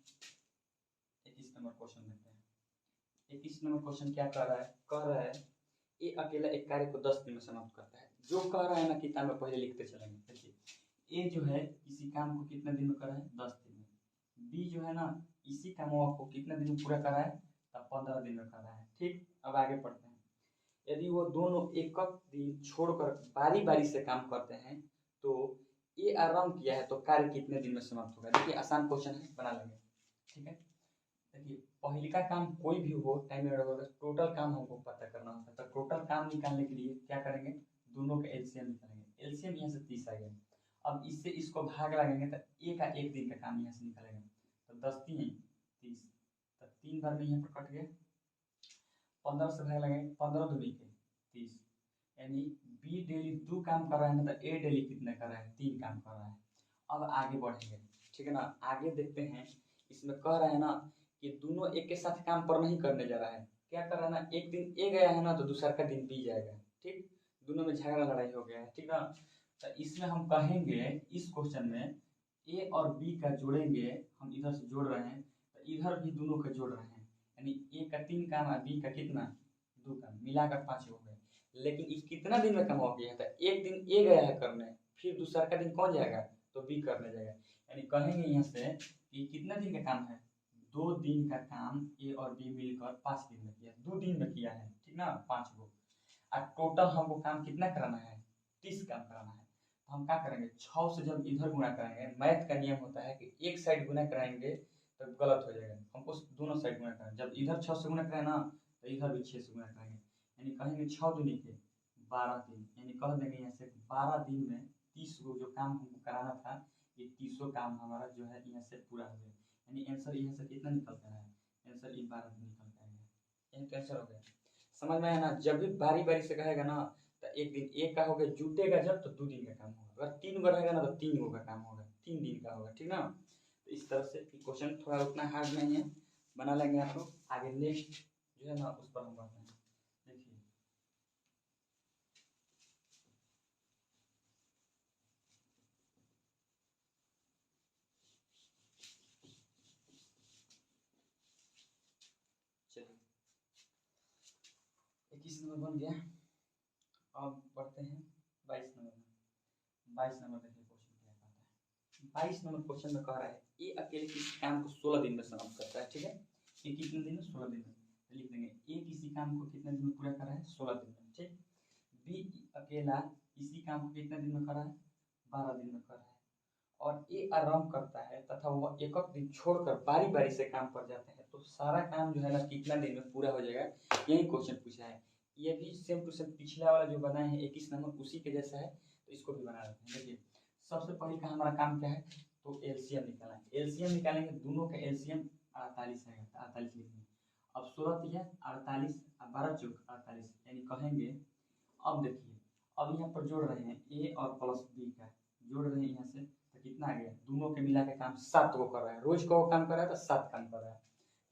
21 नंबर क्वेश्चन देखते हैं। 21 नंबर क्वेश्चन क्या कह रहा है ए अकेला एक कार्य को 10 दिन में समाप्त करता है। जो कह रहा है ना किताब में पहले लिखते चलेंगे। देखिए ए जो है इसी काम को कितने दिन में करा है 10 दिन में। बी जो है ना इसी काम को कितने दिन में पूरा करा है, तब 15 दिन में करा है। ठीक, अब आगे पढ़ते हैं। यदि वो दोनों एक दिन छोड़कर बारी बारी से काम करते हैं तो ये आराम किया है तो कार्य कितने दिन में समाप्त होगा। देखिए आसान क्वेश्चन है, बना लेंगे। ठीक है, देखिए पहले का काम कोई भी हो टाइम टोटल काम हमको पता करना होता है, तो टोटल काम निकालने के लिए क्या करेंगे, दोनों का एलसीएम निकालेंगे। एलसीएम यहाँ से 30 आ गया, अब इससे इसको भाग लगेंगे तो ए का 1 दिन का काम यहाँ से निकालेंगे, तो 10 3 30, तो 3 बार में यहाँ पर कट गया, 15 से भाग लगेंगे, 15 दूनी के 30, यानी बी डेली 2 काम कर रहा है ना, तो ए डेली कितने कर रहा है 3 काम कर रहा है। अब आगे बढ़ेंगे, ठीक है ना, आगे देखते हैं। इसमें कह रहा है ना कि दोनों एक के साथ काम पर नहीं करने जा रहा है, क्या कर रहा है ना, एक दिन ए गया है ना तो दूसरा का दिन बी जाएगा। ठीक, दोनों में झगड़ा लड़ाई हो गया है। ठीक ना, तो इसमें हम कहेंगे इस क्वेश्चन में ए और बी का जोड़ेंगे, हम इधर से जोड़ रहे हैं तो इधर भी दोनों का जोड़ रहे हैं, यानी ए का 3 काम है, बी का कितना 2 काम, मिलाकर 5 हो गए। लेकिन ये कितना दिन में काम हो गया था, एक दिन ए गया है करने, फिर दूसरा का दिन कौन जाएगा, तो बी करने जाएगा। यानी कहेंगे यहाँ से कि कितना दिन का काम है, 2 दिन का काम ए और बी मिलकर 5 दिन में किया, 2 दिन में किया है। ठीक ना, 5 गो, और टोटल हमको काम कितना कराना है 30 काम कराना है। तो हम क्या करेंगे, 6 से जब इधर गुना कराएंगे, मैथ का नियम होता है कि एक साइड गुना कराएंगे तो गलत हो जाएगा, हमको दोनों साइड गुना कराएंगे। जब इधर 6 से गुना कराए ना तो इधर भी 6 से गुना कराएंगे, यानी कहेंगे 6 दूनी के 12 दिन, यानी कह देंगे यहाँ से 12 दिन में 30 गो जो काम हमको कराना था, ये 30 काम हमारा जो है यहाँ से पूरा हो गया। यानी आंसर यहाँ से कितना निकलता है, आंसर ये 12 दिन निकलता है, यही तो आंसर हो गया। समझ में आया ना, जब भी बारी बारी से कहेगा ना तो एक दिन एक का हो गया, जुटेगा जब तो 2 दिन का काम होगा, अगर 3 गो रहेगा ना तो 3 गो का काम होगा, 3 दिन का होगा। ठीक ना, तो इस तरह से क्वेश्चन थोड़ा उतना हार्ड नहीं है, बना लेंगे आप लोग। आगे नेक्स्ट जो है ना उस पर हम बढ़ते हैं। देखिए चलिए 21 नंबर बन गया, अब बढ़ते हैं 22 नंबर में। 22 नंबर देखिए क्वेश्चन क्या कहता है। 22 नंबर क्वेश्चन में कह रहा है ये अकेले किसी काम को 16 दिन में समाप्त करता है। ठीक है, ये कितने दिन में, 16 दिन में, तो लिख देंगे ए किसी काम को कितने दिन में पूरा कर रहा है 16 दिन में। ठीक, बी अकेला इसी काम को कितने दिन में कर रहा है 12 दिन में कर रहा है, और ए आराम करता है तथा वह एक एक दिन छोड़कर बारी बारी से काम पर जाते हैं, तो सारा काम जो है ना कितना दिन में पूरा हो जाएगा, यही क्वेश्चन पूछा है। ये भी सेम टू सेम पिछला वाला जो बनाए हैं 21 नंबर उसी के जैसा है, तो इसको भी बना लेते हैं। देखिए सबसे पहले का हमारा काम क्या है, तो एलसीएम निकालना है। एलसीएम निकालेंगे, दोनों का एलसीएम 48 आएगा, तो 48 लिखेंगे। अब 16 दिया 48, 12 चौक 48, यानी कहेंगे। अब देखिए अब यहाँ पर जोड़ रहे हैं ए और प्लस बी का जोड़ रहे हैं यहाँ से, तो कितना आ गया, दोनों के मिला के काम 7 गो कर रहा है, रोज को काम कर रहा है तो 7 काम कर रहा है,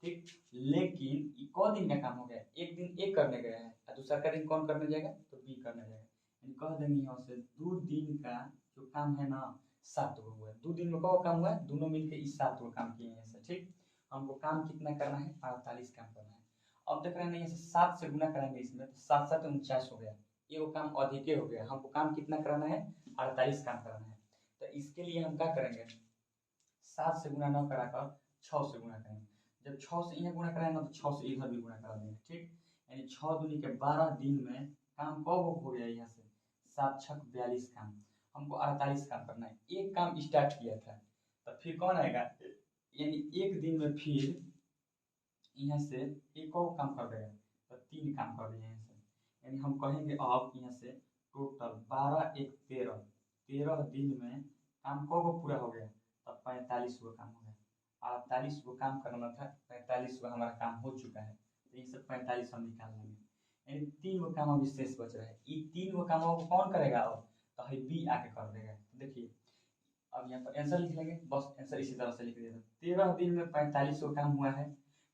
ठीक। लेकिन क दिन का काम हो गया, एक दिन ए करने गया है और दूसरा का दिन कौन करने जाएगा, तो बी करने जाएगा। यानी कह देंगे यहाँ से 2 दिन का जो काम है ना 7 गो हुआ है, 2 दिन में कौ काम हुआ है, दोनों मिलके इस 7 गो काम किए हैं, ठीक। हमको काम कितना करना है, 48 काम करना है। अब देख रहे हैं यहाँ से 7 से गुना कराएंगे इसमें, तो 7 7 49 हो गया, ये वो काम अधिक हो गया। हमको काम कितना कराना है, 48 काम कराना है। तो इसके लिए हम क्या करेंगे, 7 से गुना न कराकर 6 से गुना करेंगे। जब 6 से यहाँ गुना कराएंगे तो 6 से इधर भी गुना करा देंगे, ठीक। यानी 6 दूनी के 12 दिन में काम कब हो गया, यहाँ से 7 छक 42 काम, हमको 48 काम करना है। एक काम स्टार्ट किया था तो फिर कौन आएगा, यानी एक दिन में फिर यहाँ से एक और काम कर देगा, तो 3 काम कर दिए यहाँ से। यानी हम कहेंगे अब यहाँ से टोटल 12 एक 13 दिन में काम कब पूरा हो गया, तब 45 गो काम हो गया। 48 गो काम करना था, 45 गो हमारा काम हो चुका है, तो ये सब 45 हम निकाल लेंगे। यानी 3 गो काम अभी शेष बच रहा है, ये 3 गो काम को कौन करेगा अब, तो है बी आके कर देगा। देखिए अब यहाँ पर आंसर लिख लेंगे, बस आंसर इसी तरह से लिख देगा। 13 दिन में 45 गो काम हुआ है,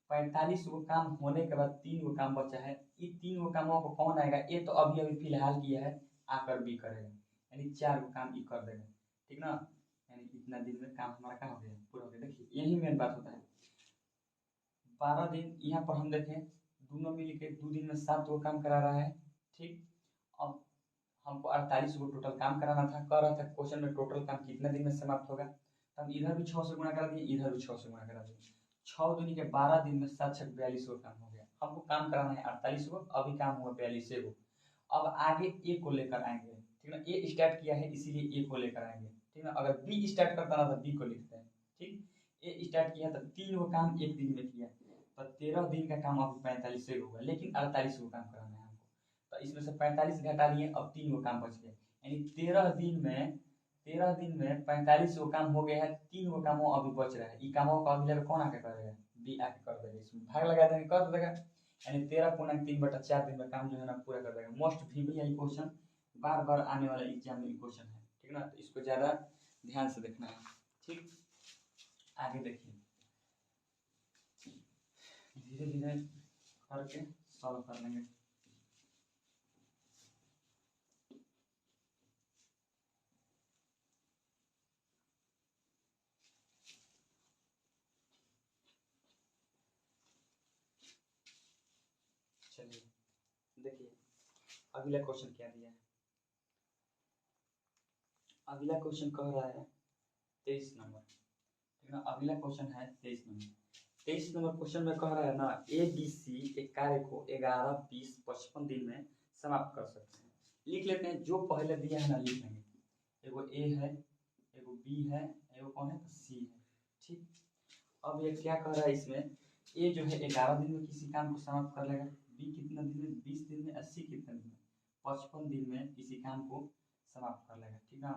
45 गो काम होने के बाद 3 गो काम बचा है, ये 3 गो कामों को कौन आएगा, ये तो अभी अभी फिलहाल किया है, आकर बी करेगा, यानी 4 गो काम ई कर देगा, ठीक ना। यानी इतना दिन में काम हमारा क्या हो गया, पूरा हो गया। देखिए यही मेन बात होता है, 12 दिन यहाँ पर हम देखें दोनों मिल के 2 दिन में 7 गो काम करा रहा है, ठीक। अब हमको 48 गो टोटल काम कराना था, कह रहा था क्वेश्चन में टोटल काम कितने दिन में समाप्त होगा, तो हम इधर भी 6 से गुणा करा दिए, इधर भी 6 से गुणा करा दिए। 6 दूनी के 12 दिन में 7 छक 42 गो काम हो गया। हमको काम कराना है 48 गो, अभी काम हुआ 42 गो। अब आगे ए को लेकर आएंगे, ठीक ना, ए स्टार्ट किया है इसीलिए ए को लेकर आएंगे, ठीक ना। अगर बी स्टार्ट करता ना तो बी को लिखते हैं, ठीक। ए स्टार्ट किया तो 3 गो काम एक दिन में किया, तो 13 दिन का काम अभी 45 गो हुआ, लेकिन 48 गो काम कराना है हमको, तो इसमें से 45 घटा लिए, अब 3 गो काम बच गए। यानी 13 दिन में 45 गो काम हो गया है, 3 गो काम अभी बच रहा है, ये कामों का अभी कौन आके करेगा, बी आके कर देगा, इसमें भाग लगा देंगे कर देगा। यानी 13.3/4 दिन में काम जो है ना पूरा कर देगा। मोस्ट VBI क्वेश्चन, बार बार आने वाला एग्जाम में क्वेश्चन है, ठीक ना, तो इसको ज़्यादा ध्यान से देखना है, ठीक। आगे देखिए, धीरे धीरे करके सॉल्व कर लेंगे। चलिए देखिए अगला क्वेश्चन क्या दिया है। अगला क्वेश्चन कह रहा है 23 नंबर, ठीक ना। अगला क्वेश्चन है 23 नंबर। 23 नंबर क्वेश्चन में कह रहा है ना, ABC एक कार्य को 11, 20, 55 दिन में समाप्त कर सकते हैं। लिख लेते हैं, जो पहले दिया है ना लिख लेंगे, एगो ए है, एगो बी है, एगो कौन है, सी है, ठीक। अब ये क्या कह रहा है इसमें, ए जो है 11 दिन में किसी काम को समाप्त कर लेगा, बी कितना दिन में, 20 दिन में, 80 कितना दिन में, 55 दिन में किसी काम को समाप्त कर लेगा, ठीक ना।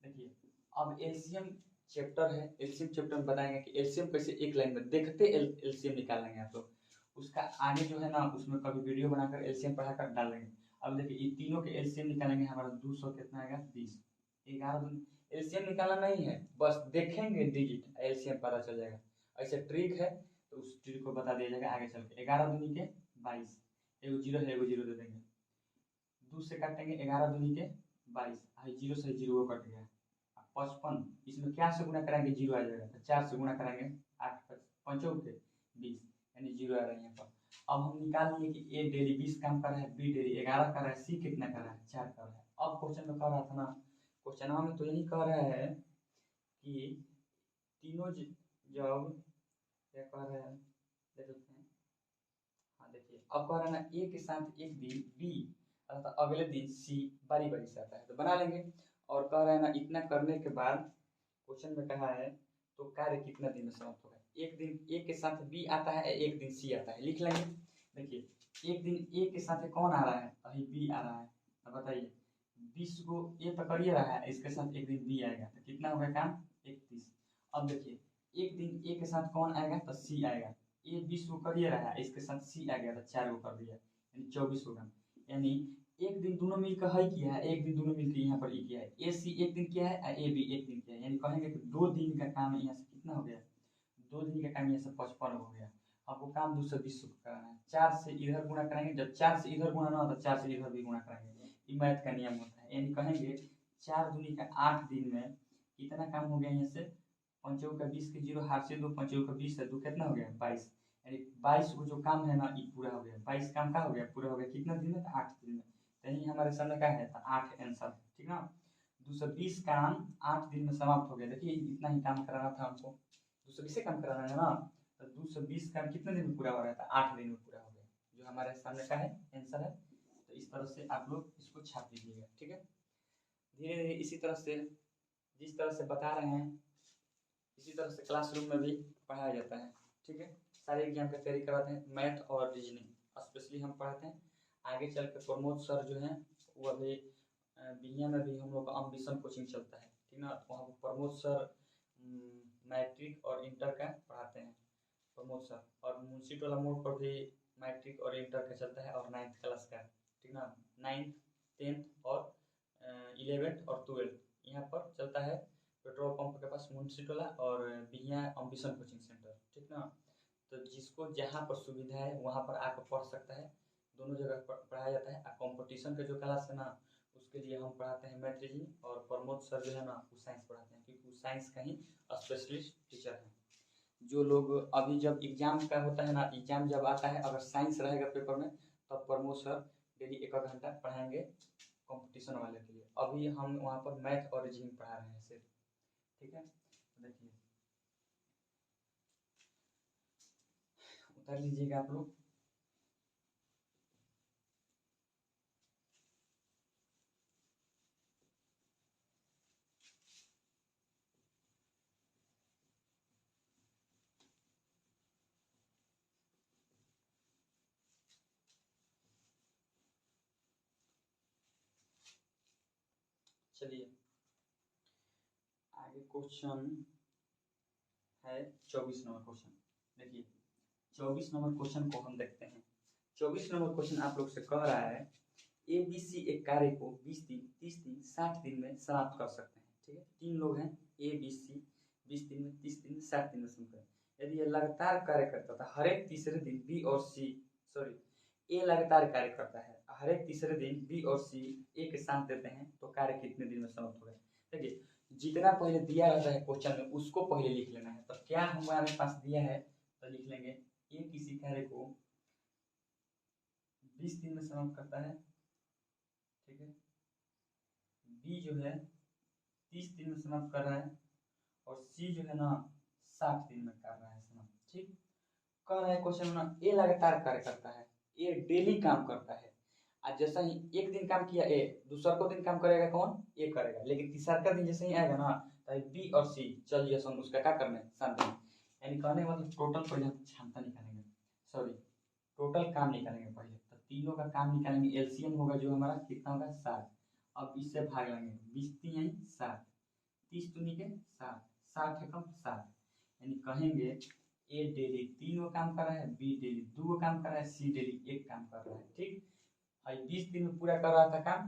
देखिए अब एलसीएम चैप्टर है, एलसीएम चैप्टर में बताएंगे कि एलसीएम कैसे एक लाइन में देखते एलसीएम निकालेंगे आप लोग, उसका आगे जो है ना उसमें कभी वीडियो बनाकर एलसीएम पढ़ाकर डालेंगे। अब देखिए ये तीनों के एलसीएम निकालेंगे, हमारा 200 कितना आएगा, 20। 11 दिन एलसीएम निकालना नहीं है, बस देखेंगे डिजिट, एलसीएम पता चल जाएगा। ऐसे ट्रिक है तो उस ट्रिक को बता दिया जाएगा आगे चल के। 11 दूनी के 22, एगो जीरो है, एगो जीरो दे देंगे, 2 से काटेंगे, 11 दूनी के 22, जीरो से जीरो कट गया। 55 इसमें क्या से गुणा कराएंगे, जीरो आ जाएगा, तो 4 से गुणा कराएंगे, 8 5 के 20, यानी जीरो आ रहा है यहाँ पर। अब हम निकाल लिए कि ए डेली 20 काम कर रहा है, बी डेली 11 कर रहा है, सी कितना कर रहा है, 4 कर रहा है। अब क्वेश्चन में कह रहा था ना, क्वेश्चन में तो यही कह रहा है कि तीनों जब क्या कह रहा है, देख लेते हैं। हाँ देखिए अब कह रहा है ना, ए के साथ एक दिन बी अर्थात अगले दिन सी बारी बारी से आता है, तो बना लेंगे। और कह रहा है ना, इतना करने के बाद क्वेश्चन में कहा है तो कार्य कितना दिन में समाप्त होगा। एक दिन ए के साथ बी आता है, एक दिन सी आता है, लिख लेंगे। देखिए एक दिन ए के साथ कौन आ रहा है, अभी बी आ रहा है, तो बताइए 20 को ए पकड़िए रहा है, इसके साथ एक दिन बी आएगा, तो कितना होगा काम, 31। अब देखिए एक दिन ए के साथ कौन आएगा, तो सी आएगा, ए 20 को करिए रहा है, इसके साथ सी आ गया, तो 4 को कर दिया, यानी 24 होगा। यानी एक दिन दोनों मिलकर है किया है, एक दिन दोनों मिलकर यहाँ पर ई किया है। ए सी एक दिन किया है और ए बी एक दिन किया है, यानी कहेंगे कि 2 दिन का काम यहाँ से कितना हो गया, 2 दिन का काम यहाँ से 55 हो गया। आपको काम 220 को कराना है, 4 से इधर गुणा कराएंगे, जब 4 से इधर गुणा ना हो तो 4 से इधर भी गुणा कराएंगे, ये मैथ का नियम होता है। यानी कहेंगे 4 दूनी का 8 दिन में कितना काम हो गया, यहाँ से 5 का 20 के 0 हाथ से 2, 5 का 20 है 2 कितना हो गया 22, यानी 22 को जो काम है ना ये पूरा हो गया, 22 काम का हो गया पूरा हो गया, कितना दिन में, 8 दिन में। तो यही हमारे सामने क्या है, 8 आंसर, ठीक ना। 220 काम 8 दिन में समाप्त हो गया। देखिए इतना ही काम कराना था हमको, 220 काम कराना है ना, तो 220 काम कितने दिन में पूरा हो रहा था, 8 दिन में पूरा हो गया, जो हमारे सामने का है आंसर है। तो इस तरह से आप लोग इसको छाप लीजिएगा, ठीक है। धीरे धीरे इसी तरह से जिस तरह से बता रहे हैं इसी तरह से क्लासरूम में भी पढ़ाया जाता है, ठीक है। सारे एग्जाम का तैयारी कराते हैं, मैथ और रीजनिंग स्पेशली हम पढ़ाते हैं। आगे चल के प्रमोद सर जो हैं वो अभी बिहिया में भी हम लोग का अम्बिशन कोचिंग चलता है, ठीक ना। वहाँ पर प्रमोद सर मैट्रिक और इंटर का पढ़ाते हैं, प्रमोद सर। और मुंशी टोला मोड़ पर भी मैट्रिक और इंटर का चलता है और 9th क्लास का, ठीक ना। 9th 10th और 11th और 12th यहाँ पर चलता है पेट्रोल पंप के पास मुंशी टोला और बिहिया अम्बिशन कोचिंग सेंटर, ठीक ना। तो जिसको जहाँ पर सुविधा है वहाँ पर आकर पढ़ सकता है, दोनों जगह पढ़ाया जाता है। कंपटीशन का जो क्लास है ना उसके लिए हम पढ़ाते हैं मैथ रीजनिंग, और प्रमोद सर जो है ना वो साइंस पढ़ाते हैं, क्योंकि वो साइंस का ही स्पेशलिस्ट टीचर हैं। जो लोग अभी जब एग्जाम का होता है ना, एग्जाम जब आता है अगर साइंस रहेगा पेपर में तब प्रमोद सर डेली 1 घंटा पढ़ाएंगे कंपटीशन वाले के लिए। अभी हम वहाँ पर मैथ और रीजनिंग पढ़ा रहे हैं सिर्फ, ठीक है। देखिए उतार लीजिएगा आप लोग। चलिए आगे क्वेश्चन है 24 नंबर क्वेश्चन। देखिए 24 नंबर क्वेश्चन को हम देखते हैं। 24 नंबर क्वेश्चन आप लोग से कह रहा है ए बी सी एक कार्य को 20 दिन 30 दिन 60 दिन में समाप्त कर सकते हैं, ठीक है। 3 लोग हैं ए बी सी, 20 दिन में 30 दिन में 60 दिन में समाप्त करें। यदि ये लगातार कार्य करता था, हर एक तीसरे दिन बी और सी, सॉरी ए लगातार कार्य करता है, हर एक तीसरे दिन बी और सी ए के साथ देते हैं, तो कार्य कितने दिन में समाप्त होगा। देखिए जितना पहले दिया रहता है क्वेश्चन में उसको पहले लिख लेना है। तो क्या हमारे पास दिया है तो लिख लेंगे ए किसी कार्य को 20 दिन में समाप्त करता है, ठीक है। बी जो है 30 दिन में समाप्त कर रहा है और सी जो है ना 60 दिन में कर रहा है समाप्त, ठीक। कह रहा है क्वेश्चन में ए लगातार कार्य करता है, ए डेली काम करता है। आज जैसा ही एक दिन काम किया ए, दूसरा को दिन काम करेगा कौन, ए करेगा, लेकिन तीसरा का दिन जैसे ही आएगा ना तो बी और सी चल जैसा उसका क्या करना है, साथ देना। यानी कहने का मतलब टोटल पहले हम क्षमता निकालेंगे, सॉरी टोटल काम निकालेंगे पहले। तो तीनों का काम निकालेंगे, एलसीएम होगा जो हमारा कितना होगा 60। अब इससे भाग लेंगे, 20 3 60, 30 दूनी के 60, 60 है कम 60, यानी कहेंगे ए डेली 3 काम कर रहा है, बी डेली 2 काम कर रहा है, सी डेली 1 काम कर रहा है, ठीक। 20 दिन में पूरा कर रहा था काम,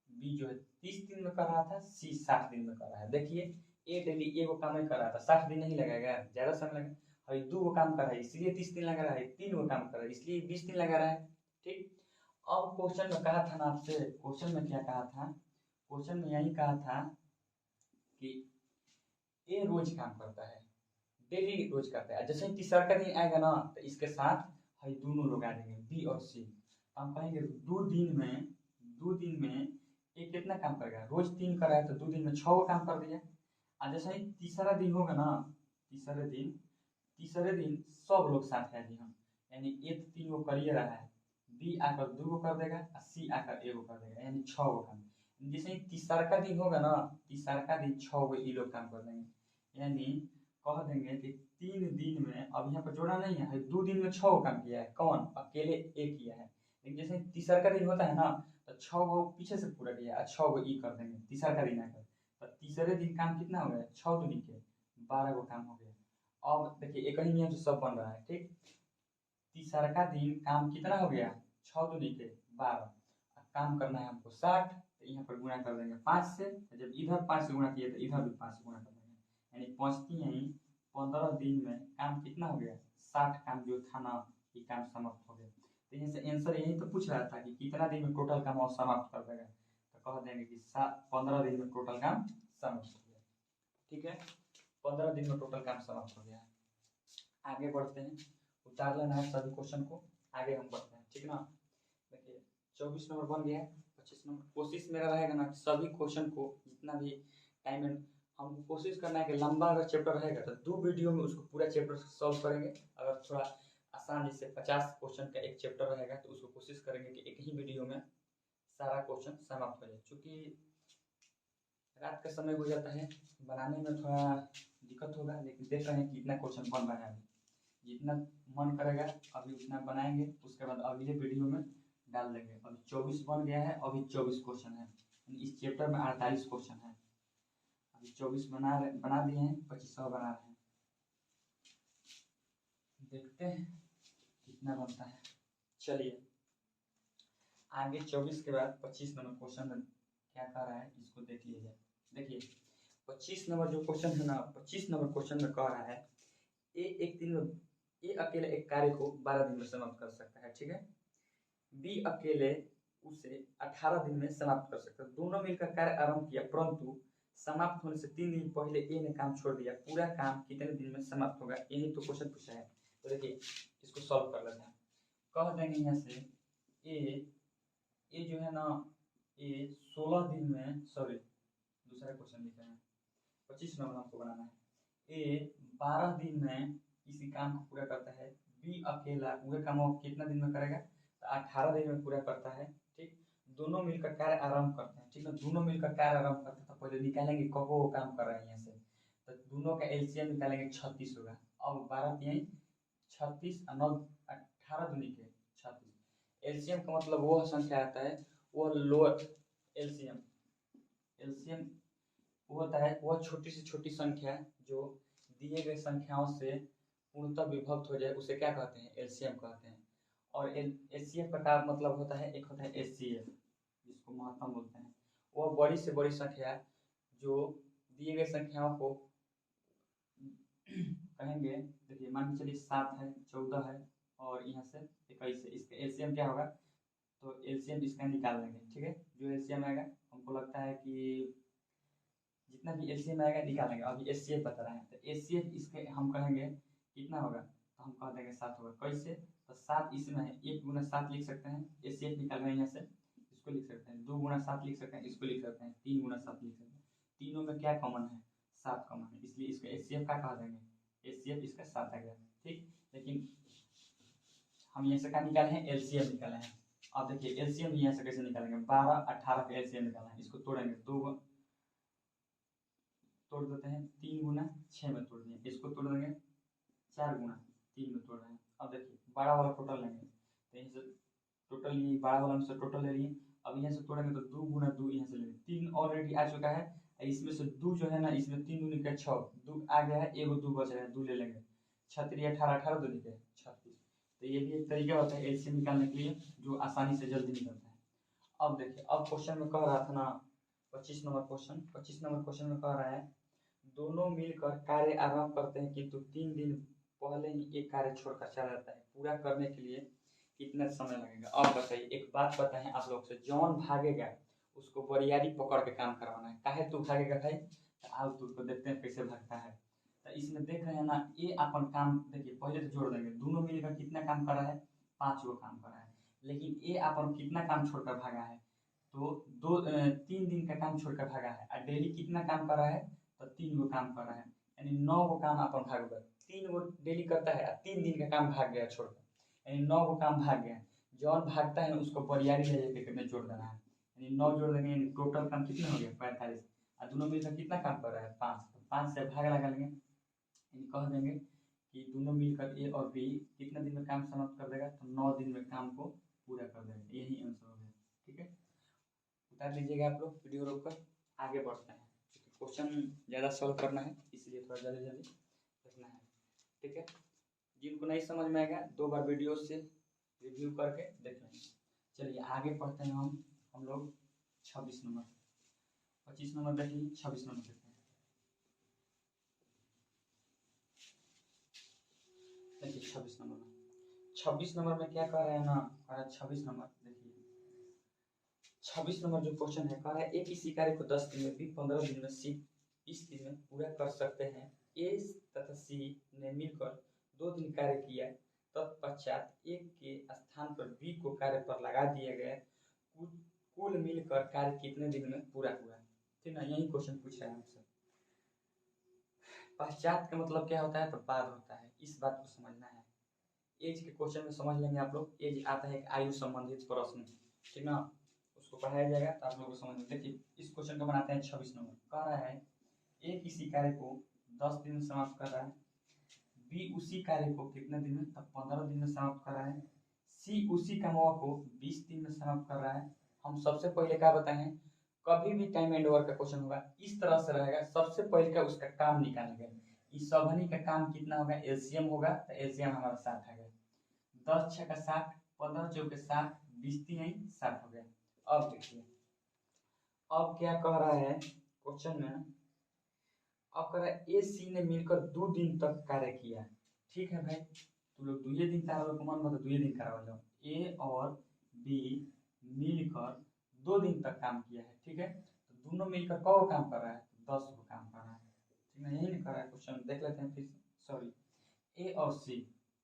बी जो है 30 दिन में कर रहा था, सी 60 दिन में कर रहा है। देखिए ए डेली ए को काम नहीं कर रहा था, 60 दिन नहीं लगेगा, ज्यादा समय लगेगा। और 2 काम कर रहा है इसलिए 30 दिन लगा रहा है, 3 काम कर रहा है इसलिए 20 दिन लगा रहा है, ठीक। अब क्वेश्चन में कहा था ना आपसे, क्वेश्चन में क्या कहा था, क्वेश्चन में यही कहा था कि ए रोज काम करता है, डेली रोज करता है। जैसे तीसरा का दिन आएगा ना तो इसके साथ हम दोनों लोग आ जाएंगे बी और सी। हम कहेंगे 2 दिन में ये कितना काम करेगा, रोज 3 कर रहा है तो 2 दिन में 6 काम कर दिया। और जैसे ही तीसरा दिन होगा ना, तीसरे दिन सब लोग साथ आएंगे हम, यानी ए 3 को कर ही रहा है, बी आकर 2 को कर देगा और सी आकर 1 को कर देगा, यानी 6 काम। जैसे ही तीसरा का दिन होगा ना, तीसरा का दिन 6 ये लोग काम कर देंगे, यानी कह देंगे कि 3 दिन में, अब यहाँ पर जोड़ा नहीं है, 2 दिन में 6 काम किया है, कौन अकेले एक किया है। लेकिन जैसे तीसरा का दिन होता है ना तो 6 पीछे से पूरा किया और 6 ई कर देंगे तीसरा का दिन आकर, तो तीसरे दिन काम कितना हो गया, 6 दूनी के 12 काम हो गया। अब देखिए एक ही नियम से सब बन रहा है, ठीक। तीसरा का दिन काम कितना हो गया, 6 दूनी के 12, काम करना है हमको 60, तो यहाँ पर गुणा कर देंगे 5 से। तो जब इधर 5 से गुणा किए तो इधर भी 5 से गुणा कर देंगे, यानी पहुँचती हैं 15 दिन में काम कितना हो गया, 60 काम जो था ना ये काम समाप्त हो गया। तो यहाँ से आंसर यही तो पूछ रहा था कि कितना दिन में टोटल काम और समाप्त कर देगा, तो कह देंगे कि 15 दिन में टोटल काम समाप्त हो गया। ठीक है, 15 दिन में टोटल काम समाप्त हो गया है। आगे बढ़ते हैं, उतार लेना है सभी क्वेश्चन को, आगे हम बढ़ते हैं। ठीक ना, देखिए 24 नंबर बन गया है। 25 नंबर कोशिश मेरा रहेगा ना सभी क्वेश्चन को जितना भी टाइम में हमको कोशिश करना है कि लंबा अगर चैप्टर रहेगा तो 2 वीडियो में उसको पूरा चैप्टर सॉल्व करेंगे। अगर थोड़ा आसान जैसे 50 क्वेश्चन का एक चैप्टर रहेगा तो उसको कोशिश करेंगे कि एक ही वीडियो में सारा क्वेश्चन समाप्त हो जाए। चूँकि रात का समय हो जाता है, बनाने में थोड़ा दिक्कत होगा, लेकिन देख रहे हैं कि इतना क्वेश्चन बन रहा है। जितना मन करेगा अभी उतना बनाएंगे, उसके बाद अगले वीडियो में डाल देंगे। अभी 24 बन गया है, अभी 24 क्वेश्चन है, इस चैप्टर में 48 क्वेश्चन है। अभी 24 बना दिए हैं, 25 बना रहे हैं। देखते हैं कितना बनता है। चलिए आगे 24 के बाद 25 नंबर क्वेश्चन में क्या कर रहा है इसको देख लीजिए। देखिए 25 नंबर जो क्वेश्चन है ना, 25 नंबर क्वेश्चन में कह रहा है एक दिन में ए अकेले एक कार्य को 12 दिन में समाप्त कर सकता है। ठीक है, बी अकेले उसे 18 दिन में समाप्त कर सकता है। दोनों मिलकर कार्य आरंभ किया, परंतु समाप्त होने से 3 दिन पहले ए ने काम छोड़ दिया। पूरा काम कितने दिन में समाप्त होगा, यही तो क्वेश्चन पूछा है। तो देखिए इसको सॉल्व कर लेते हैं। कह देंगे यहाँ से ए जो है ना, ए 16 दिन में, सॉरी दूसरा क्वेश्चन लिखा है, 25 नंबर हमको बनाना है। ए 12 दिन में इसी काम को पूरा करता है। बी अकेला वह काम कितना दिन में करेगा, तो 18 दिन में पूरा करता है। ठीक, दोनों मिलकर कार्य आरंभ करते हैं। ठीक है, दोनों मिलकर कार्य आरंभ करते हैं, तो पहले निकालेंगे कब वो काम कर रहे हैं यहाँ से, तो दोनों का एलसीएम निकालेंगे 36 होगा। अब 12 तीन 36 और 9 18 दूनी के 36। एलसीएम का मतलब वो संख्या आता है, वो लोअर एलसीएम वो होता है वह छोटी से छोटी संख्या जो दिए गए संख्याओं से पूर्णतः विभक्त हो जाए, उसे क्या कहते हैं, एलसीएम कहते हैं। और एचसीएफ का मतलब होता है, एक होता है एचसीएफ जिसको महत्तम बोलते हैं। वह बड़ी से बड़ी संख्या जो दिए गए संख्याओं को कहेंगे। देखिए मान के चलिए 7 है, 14 है और यहाँ से 21 है, इसका एलसीएम क्या होगा, तो एलसीएम इसका निकाल लेंगे। ठीक है, जो एलसीएम आएगा हमको लगता है कि जितना भी एलसीएम आएगा निकालेंगे। अभी एचसीएफ बता रहे हैं, तो एचसीएफ इसके हम कहेंगे कितना होगा, तो हम कह देंगे 7 होगा। कैसे, तो 7 इसमें है, 1 गुना 7 लिख सकते हैं, एचसीएफ निकाल रहे हैं यहाँ से, इसको लिख सकते हैं। 2 गुना 7 लिख सकते हैं, इसको लिख सकते हैं। 3 गुना 7 लिख सकते हैं। तीनों में क्या कॉमन है, 7 कॉमन है, इसलिए इसको एचसीएफ का कह देंगे। एचसीएफ इसका 7 आ गया। ठीक, लेकिन हम यहाँ से क्या निकाले हैं, एलसीएम निकाले हैं। अब देखिए एलसीएम यहाँ से कैसे निकालेंगे, 12 18 का एलसीएम निकालना है। इसको तोड़ेंगे, 2 तोड़ देते हैं, 3 गुना 6 में तोड़ देंगे, इसको तोड़ देंगे 4 गुना 3 में तोड़ रहे हैं। अब देखिए बड़ा वाला टोटल लेंगे, तो यहाँ से टोटल लिए, बड़ा वाला में से टोटल ले लिए। अब यहाँ से तोड़ेंगे तो 2 गुना 2 यहाँ से लेंगे, 3 ऑलरेडी आ चुका है, इसमें से 2 जो है ना, इसमें 3 दूनी का 6, 2 आ गया है, एगो 2 बच रहा है, 2 ले लेंगे। 36 18 18 दूनी के 36। तो ये भी एक तरीका होता है एलसीएम निकालने के लिए, जो आसानी से जल्दी निकलता है। अब देखिए, अब क्वेश्चन में कह रहा था ना 25 नंबर क्वेश्चन में कह रहा है दोनों मिलकर कार्य आरंभ करते हैं, किंतु 3 दिन पहले ही एक कार्य छोड़कर चला जाता है। पूरा करने के लिए कितना समय लगेगा। अब बताइए, एक बात बताएं आप लोग से, जौन भागेगा उसको बरियारी पकड़ के काम करवाना है। काहे तू भागेगा भाई, तो आओ तुझको देखते हैं कैसे भागता है। तो इसमें देख रहे हैं ना, ये अपन काम देखिए, पहले तो जोड़ देंगे, दोनों मिलकर कितना काम कर रहा है, 5 गो काम कर रहा है। लेकिन ये अपन कितना काम छोड़कर भागा है, तो 3 दिन का काम छोड़कर भागा है। और डेली कितना काम कर रहा है, तो 3 गो काम कर रहा है, यानी 9 गो काम अपन भाग गए। 3 गो डेली करता है और 3 दिन का काम भाग गया छोड़कर, यानी 9 गो काम भाग गया। जौन भागता है उसको बरियारी ले जाकर में जोड़ देना है, यानी 9 जोड़ देंगे, यानी टोटल काम कितना हो गया 45। और दोनों मिलकर कितना काम कर रहा है 5, तो 5 से भाग लगा लेंगे, यानी कह देंगे कि दोनों मिलकर ए और बी कितना दिन में काम समाप्त कर देगा, तो 9 दिन में काम को पूरा कर देगा। यही आंसर हो गया। ठीक है, उतार लीजिएगा आप लोग, वीडियो रोककर आगे बढ़ते हैं। क्वेश्चन ज़्यादा सॉल्व करना है, इसलिए थोड़ा जल्दी जल्दी करना है। ठीक है, जिनको नहीं समझ में आएगा 2 बार वीडियो से रिव्यू करके देख लेंगे। चलिए आगे पढ़ते हैं हम हम लोग 26 नंबर, 25 नंबर देखिए, 26 नंबर देखते हैं। देखिए 26 नंबर में क्या कह रहे हैं ना, कह रहा है 26 नंबर देखिए, 26 नंबर जो क्वेश्चन है, कह रहा है ए किसी कार्य को 10 दिन में, बी 15 दिन में, सी 20 दिन में पूरा कर सकते हैं। ए तथा सी ने मिलकर 2 दिन कार्य किया, तत्पश्चात ए के स्थान पर बी को कार्य पर लगा दिया गया, कुल मिलकर कार्य कितने दिन में पूरा हुआ। ठीक ना, यही क्वेश्चन पूछ रहा है हमसे। पश्चात का मतलब क्या होता है, तो बाद होता है, इस बात को समझना है। एज के क्वेश्चन में समझ लेंगे आप लोग, एज आता है एक आयु संबंधित प्रश्न, ठीक ना, उसको पढ़ाया जाएगा तो आप लोगों को समझ में। देखिए इस क्वेश्चन को बनाते हैं 26 नंबर, कह रहा है ए किसी कार्य को 10 दिन में समाप्त कर रहा है, बी उसी कार्य को कितने दिन में, तब 15 दिन में समाप्त कर रहा है, सी उसी काम को 20 दिन में समाप्त कर रहा है। हम सबसे पहले क्या बताएं, कभी भी टाइम एंड ओवर का क्वेश्चन होगा इस तरह से रहेगा, सबसे पहले का उसका काम निकालेंगे, इस सबनी का काम कितना होगा, एलसीएम होगा, तो एलसीएम हमारा 60 आ गया, 10 6 का 60, 15 4 के 60, 20 3 60 हो गया। अब देखिए अब क्या कह रहा है क्वेश्चन में, अब कह रहा है ए सी ने मिलकर 2 दिन तक कार्य किया। ठीक है भाई, तुम लोग 2 दिन करा लो, मन मतलब 2 दिन करा लो। ए और बी मिलकर 2 दिन तक काम किया है, ठीक है, तो दोनों मिलकर कौ काम कर रहा है, 10 को काम कर रहा है, ठीक है, यही नहीं कर रहा है क्वेश्चन, देख लेते हैं फिर। सॉरी, ए और सी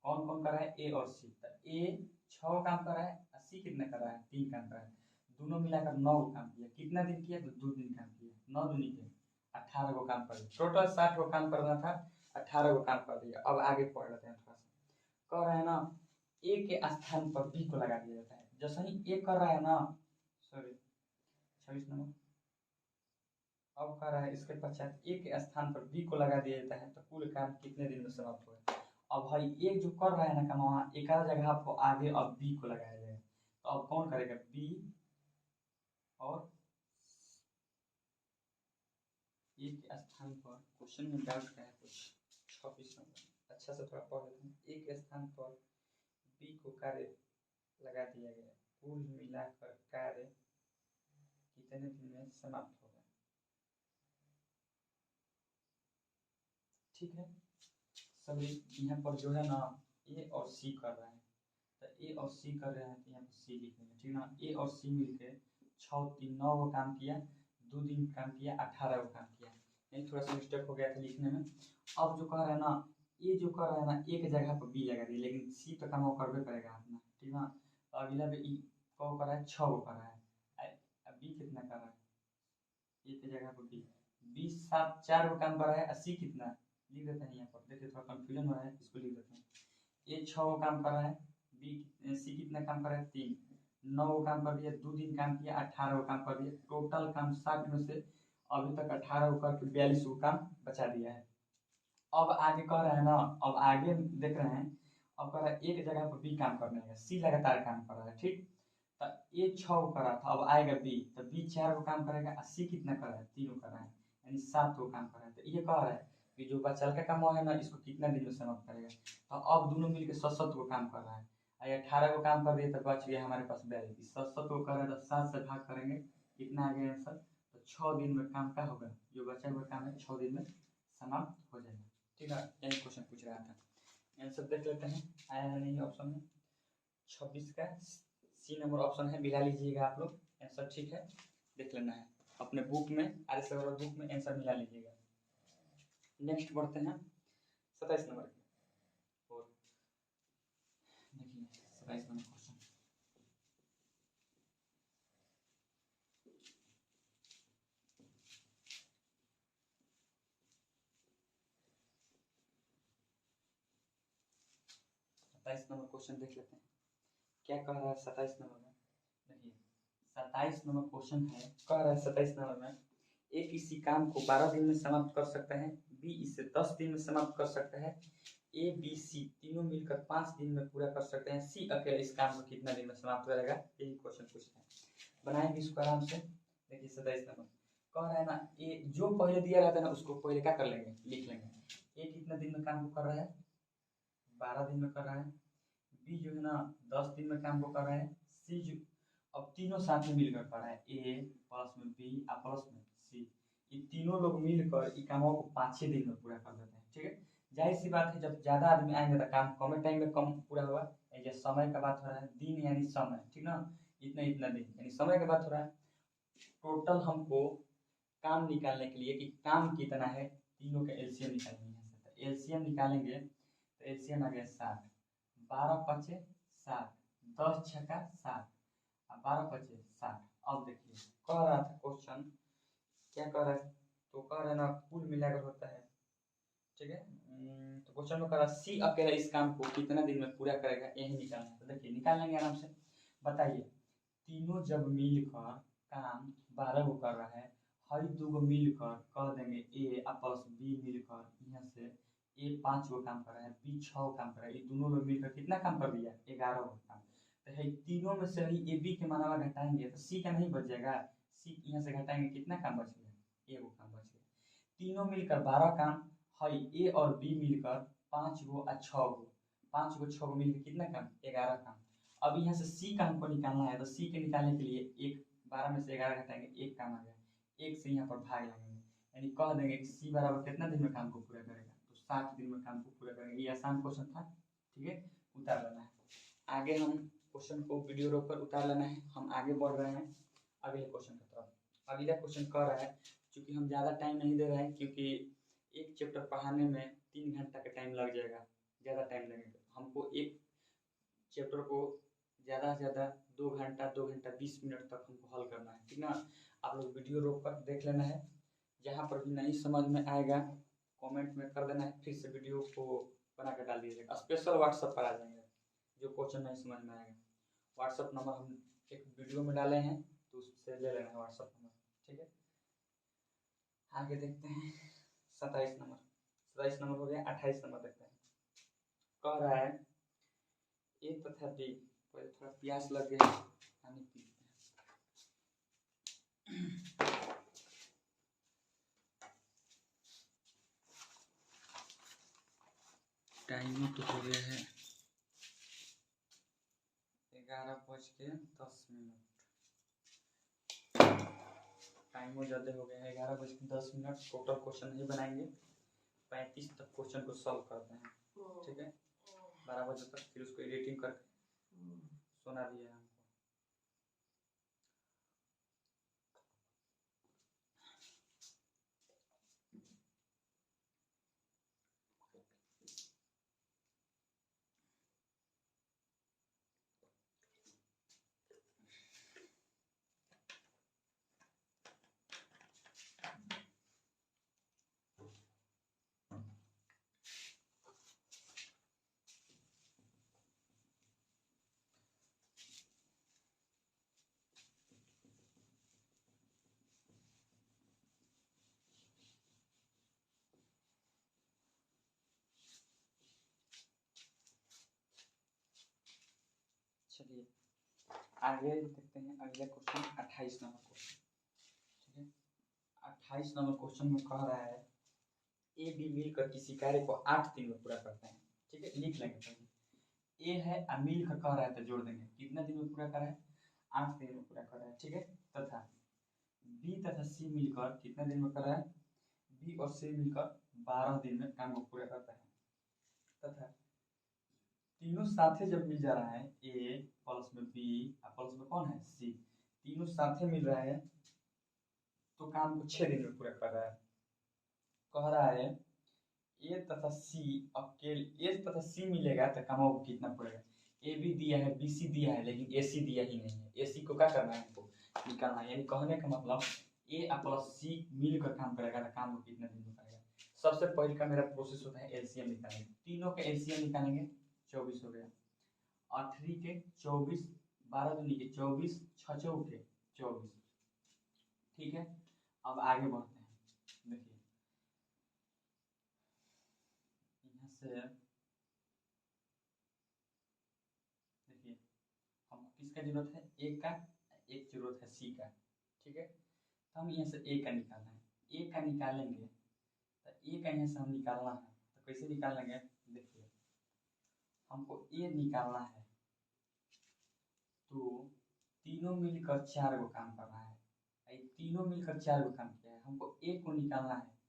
कौन कौन कर रहा है, ए और सी, तो ए 6 काम कर रहा है, सी कितने कर रहा है, 3 काम कर रहा है, दोनों मिलाकर 9 काम किया। कितना दिन किया, तो 2 दिन काम किया, 9 दूनी के 18 को काम कर दिया, टोटल 60 को काम करना था, 18 को काम कर दिया। अब आगे पढ़ लेते हैं थोड़ा सा, कह रहा है ना ए के स्थान पर बी को लगा दिया जाता है, जैसे ही ए कर रहा है ना, सॉरी 26 नंबर, अब कह रहा है इसके पश्चात ए के स्थान पर बी को लगा दिया जाता है, तो कुल काम कितने दिन में समाप्त होगा। अब भाई ए जो कर रहा है ना काम, वहाँ एक जगह आपको आगे अब बी को लगाया जाएगा, तो अब कौन करेगा, बी और ए के स्थान पर, क्वेश्चन में डाउट का है कुछ, 26 नंबर अच्छा से थोड़ा पढ़ लेते हैं। ए के स्थान पर बी को कार्य लगा दिया गया, कुल मिलाकर कार्य कितने दिन में समाप्त होगा। ठीक है, सभी यहाँ पर जो है ना ए और सी कर रहे हैं, तो ए और सी कर रहे हैं, तो यहाँ पर सी लिखेंगे, ठीक ना। ए और सी मिलके 6 3 9 को काम किया, 2 दिन काम किया, 18 को काम किया, नहीं थोड़ा सा मिस्टेक हो गया था लिखने में। अब जो कह रहा है ना, ये जो कर रहा है ना, एक जगह पर बी लगा दिया, लेकिन सी तो काम वो करबे करेगा अपना, ठीक ना। अगला भी ई को कर रहा है, 6 को कर रहा है, बी कितना कर रहा है, ए की जगह पर बी, 20 7 4 को काम कर रहा है, सी कितना लिख देते हैं यहाँ पर, देखिए थोड़ा कंफ्यूजन हो रहा है, इसको लिख देते हैं। ए 6 को काम कर रहा है, बी सी कितना काम कर रहा है, 3, 9 को काम कर दिया, 2 दिन काम किया, 18 को काम कर दिया, टोटल काम 60 में से अभी तक 18 को करके 42 को काम बचा दिया है। अब आगे कह रहा है ना, अब आगे देख रहे हैं, अब कह रहा है एक जगह पर बी काम करने का, सी लगातार काम कर रहा है, ठीक, तो ए 6 को कर रहा था, अब आएगा बी, तो बी 4 को काम करेगा, सी कितना कर रहा है, 3 को कर रहा है, यानी 7 को काम कर रहा है। तो ये कह रहा है कि जो बचल का काम है ना, इसको कितना दिन में समाप्त करेगा, तो अब दोनों मिलकर 7 को काम कर रहा है, 18 को काम कर दिया, तो बच गया हमारे पास 42, 7 को कर रहा है, तो 7 से भाग करेंगे, कितना आ गया आंसर, तो 6 दिन में काम का होगा, जो बचा हुआ काम है 6 दिन में समाप्त हो जाएगा। ठीक है, यही क्वेश्चन पूछ रहा था, आंसर देख लेते हैं, आया है नहीं ऑप्शन में, 26 का सी नंबर ऑप्शन है, मिला लीजिएगा आप लोग आंसर, ठीक है, देख लेना है अपने बुक में, आर एस बुक में आंसर मिला लीजिएगा। नेक्स्ट बढ़ते हैं 27 नंबर की, और देखिए 27 नंबर क्वेश्चन, नंबर क्वेश्चन देख लेते हैं क्या कह रहा है 27 नंबर में। देखिए 27 नंबर क्वेश्चन है, कह रहा है 27 नंबर में, ए किसी काम को 12 दिन में समाप्त कर सकते हैं, बी इसे 10 दिन में समाप्त कर सकते हैं, ए बी सी तीनों मिलकर 5 दिन में पूरा कर सकते हैं, सी अकेले इस काम को कितना दिन में समाप्त करेगा, यही क्वेश्चन पूछते हैं, बनाएंगे इसको आराम से। देखिए 27 नंबर कह रहा है ना, ए जो पहले दिया रहता है ना उसको पहले क्या कर लेंगे, लिख लेंगे। ए कितना दिन में काम को कर रहा है, 12 दिन में कर रहा है, बी जो है ना 10 दिन में काम को कर रहा है, सी जो अब तीनों साथ में मिलकर कर रहा है, ए प्लस में बी और प्लस में सी, ये तीनों लोग मिलकर ये कामों को 5-6 दिन में पूरा कर देते हैं। ठीक है, जाहिर सी बात है जब ज़्यादा आदमी आएंगे तो काम कम टाइम में कम पूरा होगा। ये समय का बात हो रहा है, दिन यानी समय, ठीक ना, इतना इतना दिन यानी समय का बात हो रहा है। टोटल हमको काम निकालने के लिए कि काम कितना है, तीनों का एलसीएम निकालेंगे। यहाँ से तो एलसीएम निकालेंगे तो एलसीएम आ गया 60, 12×5 = 60, 10×6 = 60 और 12×5 = 60। अब देखिए कह रहा था क्वेश्चन, क्या कह रहा है, तो कह रहा है ना कुल मिलाकर होता है। ठीक है, तो क्वेश्चन में कह रहा है सी अकेला इस काम को कितना दिन में पूरा करेगा, यही निकालना है। तो देखिए निकाल लेंगे आराम से। बताइए, तीनों जब मिलकर काम 12 को कर रहा है, हर दो को मिलकर कह देंगे ए प्लस बी मिलकर यहाँ से ए 5 को काम कर रहा है, बी 6 को काम कर रहा है, ये दोनों लोग मिलकर कितना काम कर दिया, 11 को काम। तो है तीनों में से ही ए बी के मानवा घटाएंगे तो सी का नहीं बच जाएगा, सी यहाँ से घटाएंगे कितना काम बच गया, ए को काम बच गया। तीनों मिलकर 12 काम, है ए और बी मिलकर 5 को और 6 को, 5 को 6 को मिलकर कितना काम, 11 काम। अब यहाँ से सी का हमको निकालना है, तो सी के निकालने के लिए एक 12 में से 11 घटाएंगे, एक काम आ गया, एक से यहाँ पर भाग लगेंगे, यानी कह देंगे कि सी बराबर कितना दिन में काम को पूरा करेगा, तो 60 दिन में काम को पूरा करेंगे। ये आसान क्वेश्चन था। ठीक है, उतार लेना है। आगे हम क्वेश्चन को वीडियो रोक कर उतार लेना है। हम आगे बढ़ रहे हैं अगले क्वेश्चन की तरफ। अगला क्वेश्चन कह रहा है, चूँकि हम ज़्यादा टाइम नहीं दे रहे हैं, क्योंकि एक चैप्टर पढ़ाने में 3 घंटा का टाइम लग जाएगा, ज़्यादा टाइम लगेगा। हमको एक चैप्टर को ज़्यादा से ज़्यादा 2 घंटा 20 मिनट तक हमको हल करना है। ठीक ना, आप लोग वीडियो रोक कर देख लेना है। जहाँ पर भी नहीं समझ में आएगा कमेंट में कर देना है, फिर से वीडियो को बना कर डाल दीजिएगा। स्पेशल व्हाट्सएप पर आ जाएंगे, जो क्वेश्चन नहीं समझ में आएगा। व्हाट्सएप नंबर हम एक वीडियो में डाले हैं, तो उससे ले लेना है व्हाट्सएप नंबर। ठीक है, आगे देखते हैं 27 नंबर। 27 नंबर हो गया, 28 नंबर देखते हैं। कह रहा है ए तथा बी, पहले थोड़ा प्यास लग गया, पानी पीते हैं। टाइम तो हो गया है 11:10। टाइम ज़्यादा हो गया है, 11:10। टोटल क्वेश्चन नहीं बनाएंगे, 35 तक क्वेश्चन को सॉल्व करते हैं। ठीक है, 12 बजे तक, फिर उसको एडिटिंग करके सुना दिया है हमको। चलिए आगे देखते हैं अगला क्वेश्चन, 28 नंबर क्वेश्चन। ठीक है, 28 नंबर क्वेश्चन में कह रहा है ए बी मिलकर किसी कार्य को 8 दिन में पूरा करते हैं। ठीक है, लिख लेंगे पहले। ए है और मिलकर कह रहा है तो जोड़ देंगे, कितना दिन में पूरा कर रहा है, 8 दिन में पूरा कर रहा है। ठीक है, तथा बी तथा सी मिलकर कितना दिन में कर रहा है, बी और सी मिलकर 12 दिन में काम को पूरा करता है। तथा तीनों साथे जब मिल जा रहा है, ए प्लस में बी और प्लस में कौन है, सी, तीनों साथे मिल रहा है तो काम को 6 दिन में पूरा कर रहा है। कह रहा है ए तथा सी अकेले, ए तथा सी मिलेगा तो काम को कितना पड़ेगा। ए बी दिया है, बी सी दिया है, लेकिन ए सी दिया ही नहीं है। ए सी को क्या करना है, हमको निकालना है। यानी कहने का मतलब ए प्लस सी मिलकर काम करेगा तो काम को कितना दिन में करेगा। सबसे पहले का मेरा प्रोसेस होता है एलसीएम निकालेंगे, तीनों का एलसीएम निकालेंगे, 24 हो गया, और 3 के 24, 12 दूनी के 24, 6 चौके 24। ठीक है, अब आगे बढ़ते हैं। देखिए यहाँ से देखिए हमको किसका जरूरत है, ए का, एक जरूरत है सी का। ठीक है, तो हम यहाँ से ए का निकालना है, ए का निकालेंगे तो ए का यहाँ से हम निकालना है, तो कैसे निकालेंगे, देखिए हमको ए निकालना है तो तीनों मिलकर 4 गो काम कर रहा है। ये तीनों मिलकर 4 गो काम किया है, हमको ए को निकालना है।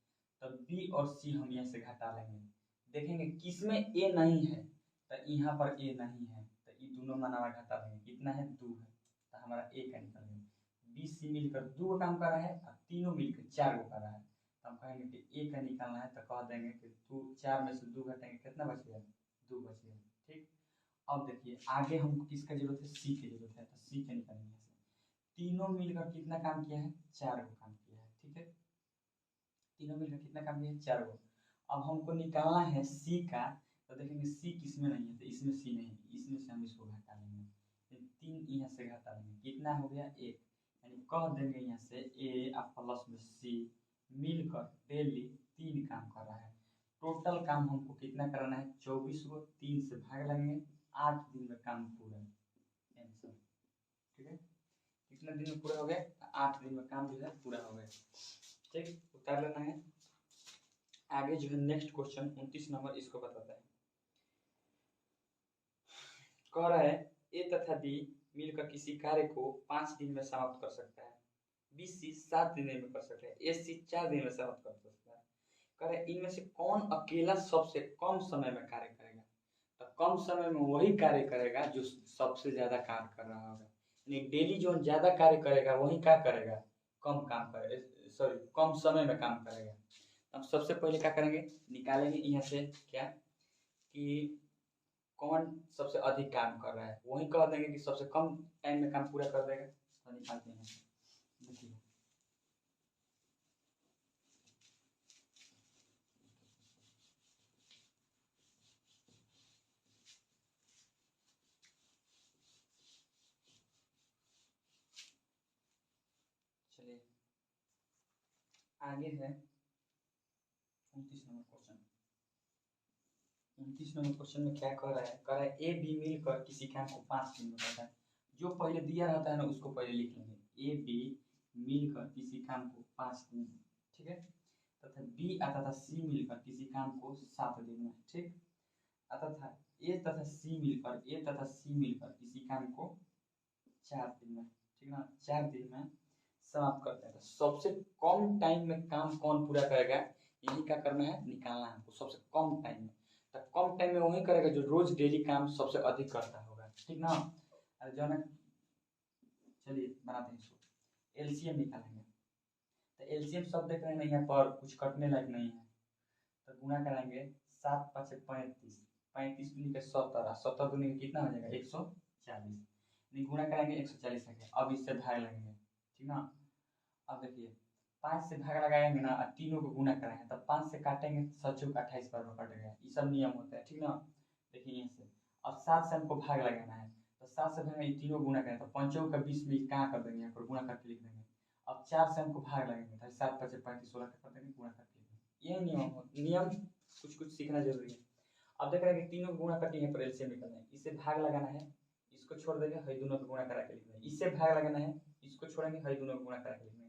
तब बी और सी हम यहाँ से घटा लेंगे, देखेंगे किसमें ए नहीं है, तो यहाँ पर ए नहीं है, तो ये दोनों माना घटा लेंगे। कितना है 2 है, तो हमारा ए का निकल गया। बी सी मिलकर 2 गो काम कर रहा है और तीनों मिलकर 4 गो कर रहा है, तो हम कहेंगे कि ए का निकालना है, तो कह देंगे कि 2 4 में से 2 घटाएंगे, कितना बच गया 2 बच गया। ठीक, अब देखिए आगे हमको किसका जरूरत है, सी की जरूरत है, तो सी का निकालेंगे। तीनों मिलकर कितना काम किया है, 4 गो काम किया है। ठीक है, तीनों मिलकर कितना काम किया है, 4 गो। अब हमको निकालना है सी का, तो देखेंगे सी किसमें नहीं है, तो इसमें सी नहीं है, इसमें से हम इसको घटा लेंगे। 3 यहाँ से घटा लेंगे, कितना हो गया 1, यानी कह देंगे यहाँ से ए प्लस में सी मिलकर डेली 3 काम कर रहा है। टोटल काम हमको कितना कराना है, 24 गो, 3 से भाग लेंगे, 8 दिन में काम पूरा आंसर। ठीक है, कितने दिन में पूरा हो गया, 8 दिन में काम जो है पूरा हो गया। ठीक, उतार लेना है। आगे जो है नेक्स्ट क्वेश्चन 29 नंबर, इसको बताता है। कह रहा है ए तथा बी मिलकर किसी कार्य को 5 दिन में समाप्त कर सकता है, बी सी 7 दिन में कर सकता है, ए सी 4 दिन में समाप्त कर सकता है। कह रहा है इनमें से कौन अकेला सबसे कम समय में कार्य करेगा, तो कम समय में वही कार्य करेगा जो सबसे ज्यादा कार्य कर रहा होगा। यानी डेली जो ज्यादा कार्य करेगा वही क्या करेगा, कम काम करेगा, सॉरी कम समय में काम करेगा। हम सबसे पहले क्या करेंगे, निकालेंगे यहाँ से क्या कि कौन सबसे अधिक काम कर रहा है, वही कह देंगे कि सबसे कम टाइम में काम पूरा कर देगा, तो निकालते हैं। देखिए चलिए आगे है 29 नंबर क्वेश्चन। 29 नंबर क्वेश्चन में क्या कह रहा है, कह रहा है ए बी मिलकर किसी काम को 5 दिन में करता है। जो पहले दिया रहता है ना उसको पहले लिख लेंगे, ए बी मिलकर किसी काम को 5 दिन में। ठीक है, तथा बी तथा सी मिलकर किसी काम को 7 दिन में। ठीक, तथा ए तथा सी मिलकर किसी काम को 4 दिन में। ठीक ना, 4 दिन में समाप्त करते हैं। तो सबसे कम टाइम में काम कौन पूरा करेगा, यही क्या करना है, निकालना है हमको सबसे कम टाइम में। तो कम टाइम में वही करेगा जो रोज डेली काम सबसे अधिक करता होगा। ठीक ना, अरे जो है चलिए बनाते हैं इसको, एलसीएम निकालेंगे। तो एलसीएम सब देख रहे हैं यहाँ पर कुछ कटने लायक नहीं है, तो गुणा कराएंगे 7 5 35, 35 दूनी के 70, 70 दूनी के कितना हो जाएगा 140, गुणा कराएंगे 140 है। अब इससे भाग लगेंगे। ठीक ना, अब देखिए 5 से भाग लगाएंगे ना, तीनों को गुणा कराएंगे, तब 5 से काटेंगे 7 28 बार में कट गया, ये सब नियम होता है। ठीक ना, देखिए यहाँ से अब 7 से हमको भाग लगाना है, तो 7 से भाग तीनों गुणा करें तो 5 का 20 में कहाँ कर देंगे, यहाँ पर गुणा करके लिख देंगे। अब 4 से हमको भाग लगेंगे, तो 7 5 35 16 कर देंगे, गुणा करके लिख देंगे। यही नियम कुछ कुछ सीखना जरूरी है। अब देख रहे हैं कि तीनों गुणा करके यहाँ पर एलसीएम निकलना है, इससे भाग लगाना है, इसको छोड़ देंगे, हई दोनों को गुणा करा के लिख देंगे। इससे भाग लगाना है, इसको छोड़ेंगे, हई दोनों को गुणा करा के लिख देंगे।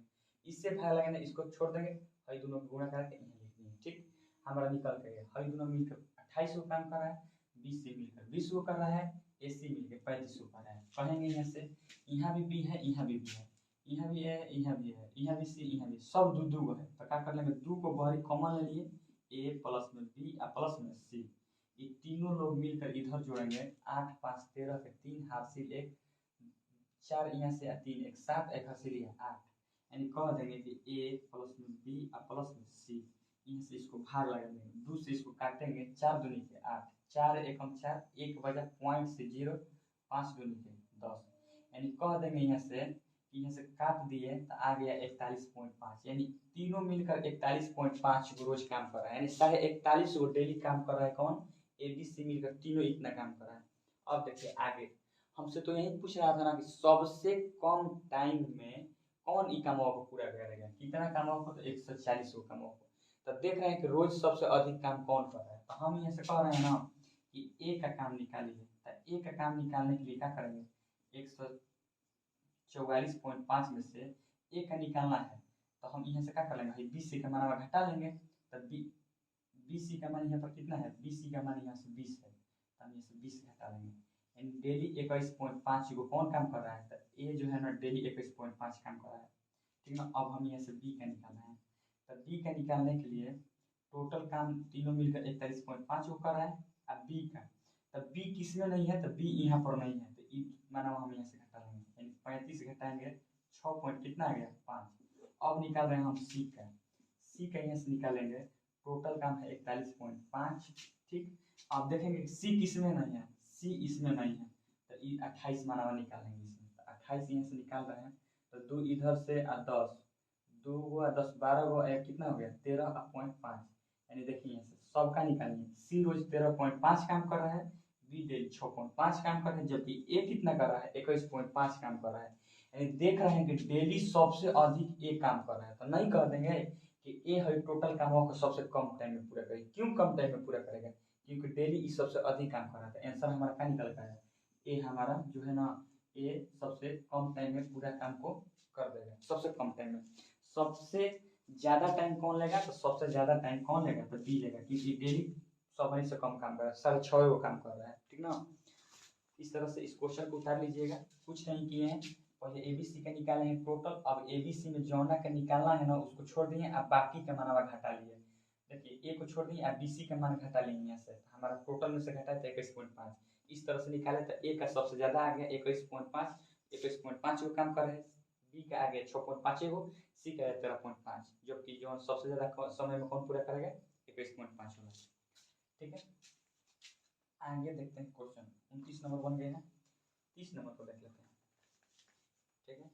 इससे भाग लगाना है, इसको छोड़ देंगे, हई दोनों को गुणा करा के यहाँ लिख देंगे। ठीक, हमारा निकल गया, हई दोनों मिलकर 28 को काम कर रहा है, बी सी मिलकर 20 को कर रहा है, ए सी मिलकर 35 को कर रहा है। कहेंगे यहाँ से यहाँ भी बी है, यहाँ भी बी है, यहाँ भी है, यहाँ भी है, यहाँ भी सी, यहाँ भी, सब दो दो है। तो क्या कर लेंगे, 2 को बाहरी कॉमन ले लिए, ए प्लस में बी प्लस में सी, ये तीनों लोग मिलकर इधर जोड़ेंगे, 8 5 13 के 3 हासिल 1, 4 यहाँ से 3 1 7 1 हासिल 8, यानी कह देंगे कि ए प्लस में बी प्लस में सी, यहाँ से इसको भाग लगा देंगे, 2 से इसको काटेंगे, 4 दूनी के 8, 4 एकम 4, 1 बजा पॉइंट से 0, 5 दूनी के 10, यानी कह देंगे यहाँ से कि यहाँ से काट दिए तो आ गया 41.5, यानी तीनों मिलकर 41.5 रोज काम कर रहा है, यानी 41.5 गो डेली काम कर रहा है। कौन, ए बी सी मिलकर तीनों इतना काम कर रहा है। अब देखिए आगे हमसे तो यही पूछ रहा था ना कि सबसे कम टाइम में कौन ई कामों को पूरा करेगा, कितना कामों को, तो 140 को कामों को। तब देख रहे हैं कि रोज सबसे अधिक काम कौन कर रहा है, तो हम यहाँ से कह रहे हैं ना कि ए का काम निकालिए। तो ए का काम निकालने के लिए क्या करेंगे, 144.5 में से ए का निकालना है, तो हम यहाँ से क्या कर लेंगे, बी सी का मान घटा लेंगे। तब बी सी का मान यहाँ पर कितना है, बी सी का मान यहाँ से 20 है, तो हम यहाँ से 20 घटा लेंगे, यानी डेली 21.5 को कौन काम कर रहा है, तो ए जो है ना डेली 21.5 काम कर रहा है, ठीक ना। अब हम यहाँ से बी का निकालना है, तो बी का निकालने के लिए टोटल काम तीनों मिलकर 41.5 को कर रहा है। अब बी का, तब बी किस में नहीं है, तो बी यहाँ पर नहीं है, तो ई माना हम यहाँ से घटा लेंगे, यानी 35 घटाएंगे 6 पॉइंट कितना आ गया 5। अब निकाल रहे हैं हम सी का, सी का यहाँ से निकालेंगे, टोटल काम है 41.5, ठीक। अब देखेंगे सी किस में नहीं है, सी इसमें नहीं है, तो ये 28 माना हुआ निकालेंगे इसमें, तो 28 यहाँ से निकाल रहे हैं, तो 2 इधर से 10, 2 को 10 12 को कितना हो गया 13.5, यानी देखिए यहाँ से सबका निकालिए, सी रोज 13.5 काम कर रहा है, बी डेली 6.5 काम कर रहे हैं, जबकि ए कितना कर रहा है 21.5 काम कर रहा है। यानी देख रहे हैं कि डेली सबसे अधिक ए काम कर रहा है, तो नहीं कह देंगे कि ए है टोटल कामों को सबसे कम टाइम में पूरा करेगा। क्यों कम टाइम में पूरा करेगा, क्योंकि डेली ई सबसे अधिक काम कर रहा है। आंसर हमारा क्या निकल गया है, ए हमारा जो है ना ए सबसे कम टाइम में पूरा काम को कर देगा, सबसे कम टाइम में। सबसे ज्यादा टाइम कौन लेगा, तो सबसे ज्यादा टाइम कौन लेगा, तो बी लेगा, क्योंकि डेली समय से कम काम कर रहा है, 6.5 को काम कर रहा है, ठीक ना। इस तरह से इस क्वेश्चन को उतार लीजिएगा, कुछ नहीं किए हैं, पहले एबीसी का निकाले हैं टोटल, अब एबीसी में जौना का निकालना है ना उसको छोड़ दिए, अब बाकी का मानवा घटा लिए। देखिए ए को छोड़ दिए, अब बीसी का मान घटा लेंगे यहाँ से, हमारा टोटल में से घटा था 21.5, इस तरह से निकाले तो ए का सबसे ज्यादा आ गया 21.5, 21.5 को काम कर रहे हैं, बी का आ गया 6.5 को, सी का 13.5, जबकि जो सबसे ज्यादा समय में कौन पूरा करेगा 21.5 होगा, ठीक है। आगे देखते हैं क्वेश्चन 29 नंबर बन गए हैं, 30 नंबर को देख लेते हैं, ठीक है।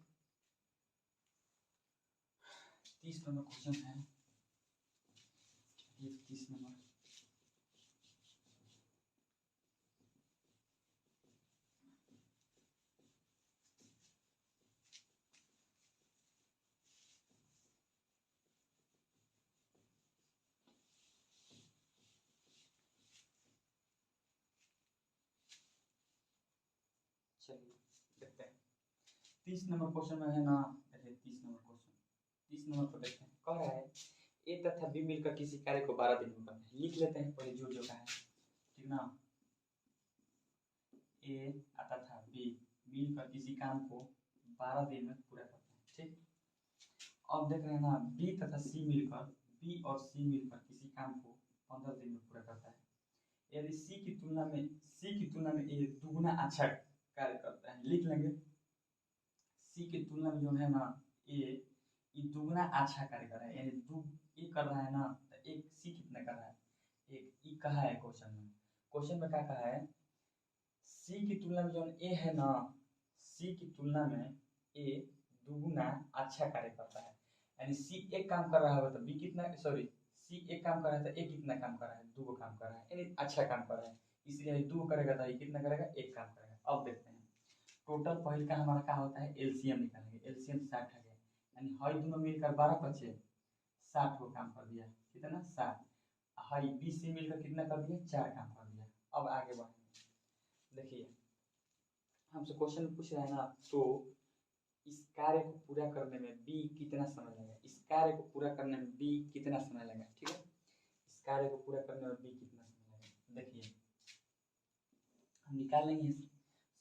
30 नंबर क्वेश्चन है, ये 30 नंबर, चलिए देखते हैं 30 नंबर क्वेश्चन में है ना। देखिए 30 नंबर क्वेश्चन, 30 नंबर को देखते हैं, कह रहा है ए तथा बी मिलकर किसी कार्य को 12 दिन में करते हैं। लिख लेते हैं पहले जो का है, ठीक ना। ए तथा बी मिलकर किसी काम को 12 दिन में पूरा करते हैं, ठीक। अब देख रहे हैं ना बी तथा सी मिलकर, बी और सी मिलकर किसी काम को 15 दिन में पूरा करता है। यदि सी की तुलना में ए दुगुना अच्छा कार्य करता है, लिख लेंगे सी की तुलना में जो है ना ए दुगुना अच्छा कार्य कर रहा है, यानी दो ए कर रहा है ना, तो एक सी कितना कर रहा है, एक ई कहा है क्वेश्चन में क्या कहा है, सी की तुलना में जो ए है ना, सी की तुलना में ए दुगुना अच्छा कार्य करता है, यानी सी एक काम कर रहा है तो बी कितना, सॉरी सी एक काम कर रहा है तो ए कितना काम कर रहा है, दो काम कर रहा है, यानी अच्छा काम कर रहा है, इसलिए दो करेगा तो ये कितना करेगा, एक काम करेगा। अब देखते हैं टोटल पहले का हमारा क्या होता है, एलसीएम निकालेंगे, एलसीएम 60 है, यानी हई दोनों मिलकर 12 बचे 60 को काम कर दिया, कितना 60, हई बी सी मिलकर कितना कर दिया 4 काम कर दिया। अब आगे बढ़ेंगे, देखिए हमसे क्वेश्चन पूछ रहा है ना, तो इस कार्य को पूरा करने में बी कितना समय लगेगा, इस कार्य को पूरा करने में बी कितना समय लगेगा, ठीक है। इस कार्य को पूरा करने में बी कितना समय लगेगा, देखिए हम निकाल लेंगे।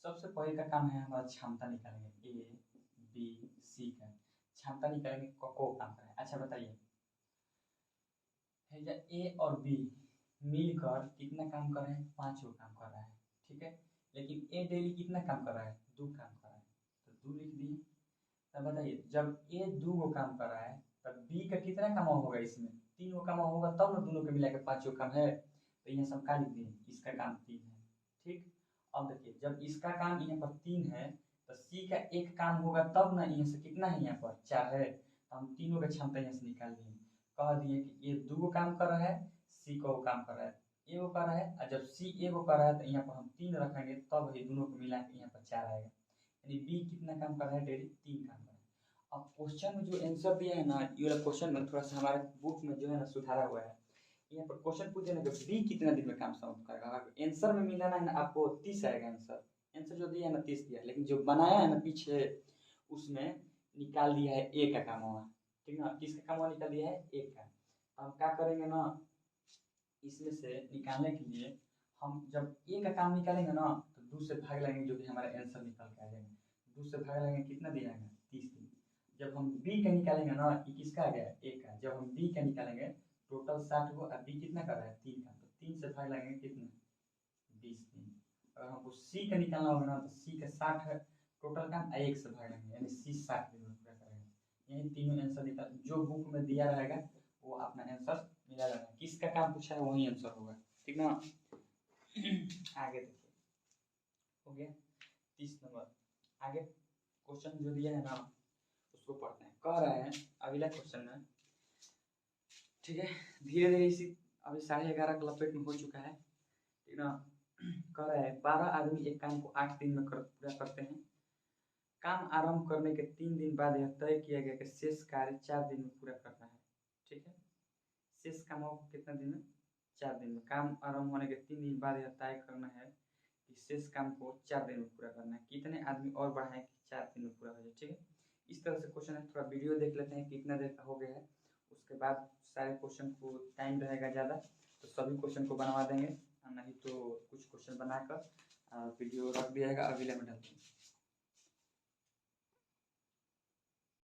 सबसे पहले का काम है हमारा क्षमता निकालेंगे, ए बी सी का क्षमता निकालेंगे, को काम करें। अच्छा बताइए ए और बी मिलकर कितना काम कर रहे हैं, 5 को काम कर रहा है, ठीक है। लेकिन ए डेली कितना काम कर रहा है, 2 काम कर रहा है, तो 2 लिख दिए। तब बताइए जब ए 2 को काम कर रहा है तब बी का कितना काम होगा, इसमें 3 को काम होगा, तब ना दोनों को मिला के 5 को काम है, तो यहाँ सब का लिख दिए, इसका काम 3 है, ठीक। अब देखिए जब इसका काम यहाँ पर 3 है तो सी का एक काम होगा तब ना, यहाँ से कितना है, यहाँ पर 4 है, तो हम तीनों का क्षमता यहाँ से निकाल दिए, कह दिए कि ये 2 काम कर रहा है, सी को काम कर रहा है, ए को कर रहा है, और जब सी ए को कर रहा है तो यहाँ पर हम 3 रखेंगे, तब ये दोनों को मिला के यहाँ पर 4 आएगा, यानी बी कितना काम कर रहा है, डेली 3 काम कर रहा है। अब क्वेश्चन में जो आंसर दिया है ना, ये वाला क्वेश्चन में थोड़ा सा हमारे बुक में जो है ना सुधारा हुआ है, यहाँ पर क्वेश्चन पूछे ना कि बी कितना दिन में काम समाप्त करेगा, आंसर में मिलाना है ना आपको 30 आएगा आंसर, आंसर जो दिया है ना 30 दिया है, लेकिन जो बनाया है ना पीछे उसमें निकाल दिया है ए का काम हुआ, ठीक ना, किसका काम हुआ निकाल दिया है ए का। हम क्या करेंगे ना, इसमें से निकालने के लिए हम जब ए का काम निकालेंगे ना तो 2 से भाग लगेंगे जो कि हमारा आंसर निकल के आ जाएगा। 2 से भाग लगेंगे कितना दिया है 30 दिन। जब हम बी का निकालेंगे ना, ये किसका आ गया ए का, जब हम बी का निकालेंगे टोटल 60 को, अब बी कितना कर रहा है 3 का, तो 3 से भाग लगेंगे कितना 20 दिन। अगर हमको सी का निकालना होगा ना तो सी का 60 है टोटल काम, 1 से भाग लेंगे यानी सी 60 दिन में पूरा करेगा। यही तीनों आंसर निकाल, जो बुक में दिया रहेगा वो अपना आंसर मिला रहेगा, किसका काम पूछा है वही आंसर होगा, ठीक ना। आगे देखिए, हो गया 30 नंबर। आगे क्वेश्चन जो दिया है ना उसको पढ़ते हैं। कह रहा है अगला क्वेश्चन में, ठीक है, धीरे धीरे इसी अभी 11:30 लपेट में हो चुका है, ठीक ना। कह रहा है 12 आदमी एक काम को 8 दिन में पूरा करते हैं। काम आरंभ करने के 3 दिन बाद यह तय किया गया कि शेष कार्य 4 दिन में पूरा करना है, ठीक है। शेष कामों को कितना दिन में, 4 दिन में। काम आरंभ होने के 3 दिन बाद यह तय करना है कि शेष काम को 4 दिन में पूरा करना है। कितने आदमी और बढ़ाएं कि 4 दिन में पूरा हो जाए, ठीक है। इस तरह से क्वेश्चन है, थोड़ा वीडियो देख लेते हैं कितना देर का हो गया है, उसके बाद सारे क्वेश्चन को टाइम रहेगा ज़्यादा तो सभी क्वेश्चन को बनवा देंगे, नहीं तो कुछ क्वेश्चन बनाकर वीडियो रख दिया जाएगा, अगले में डाल देंगे।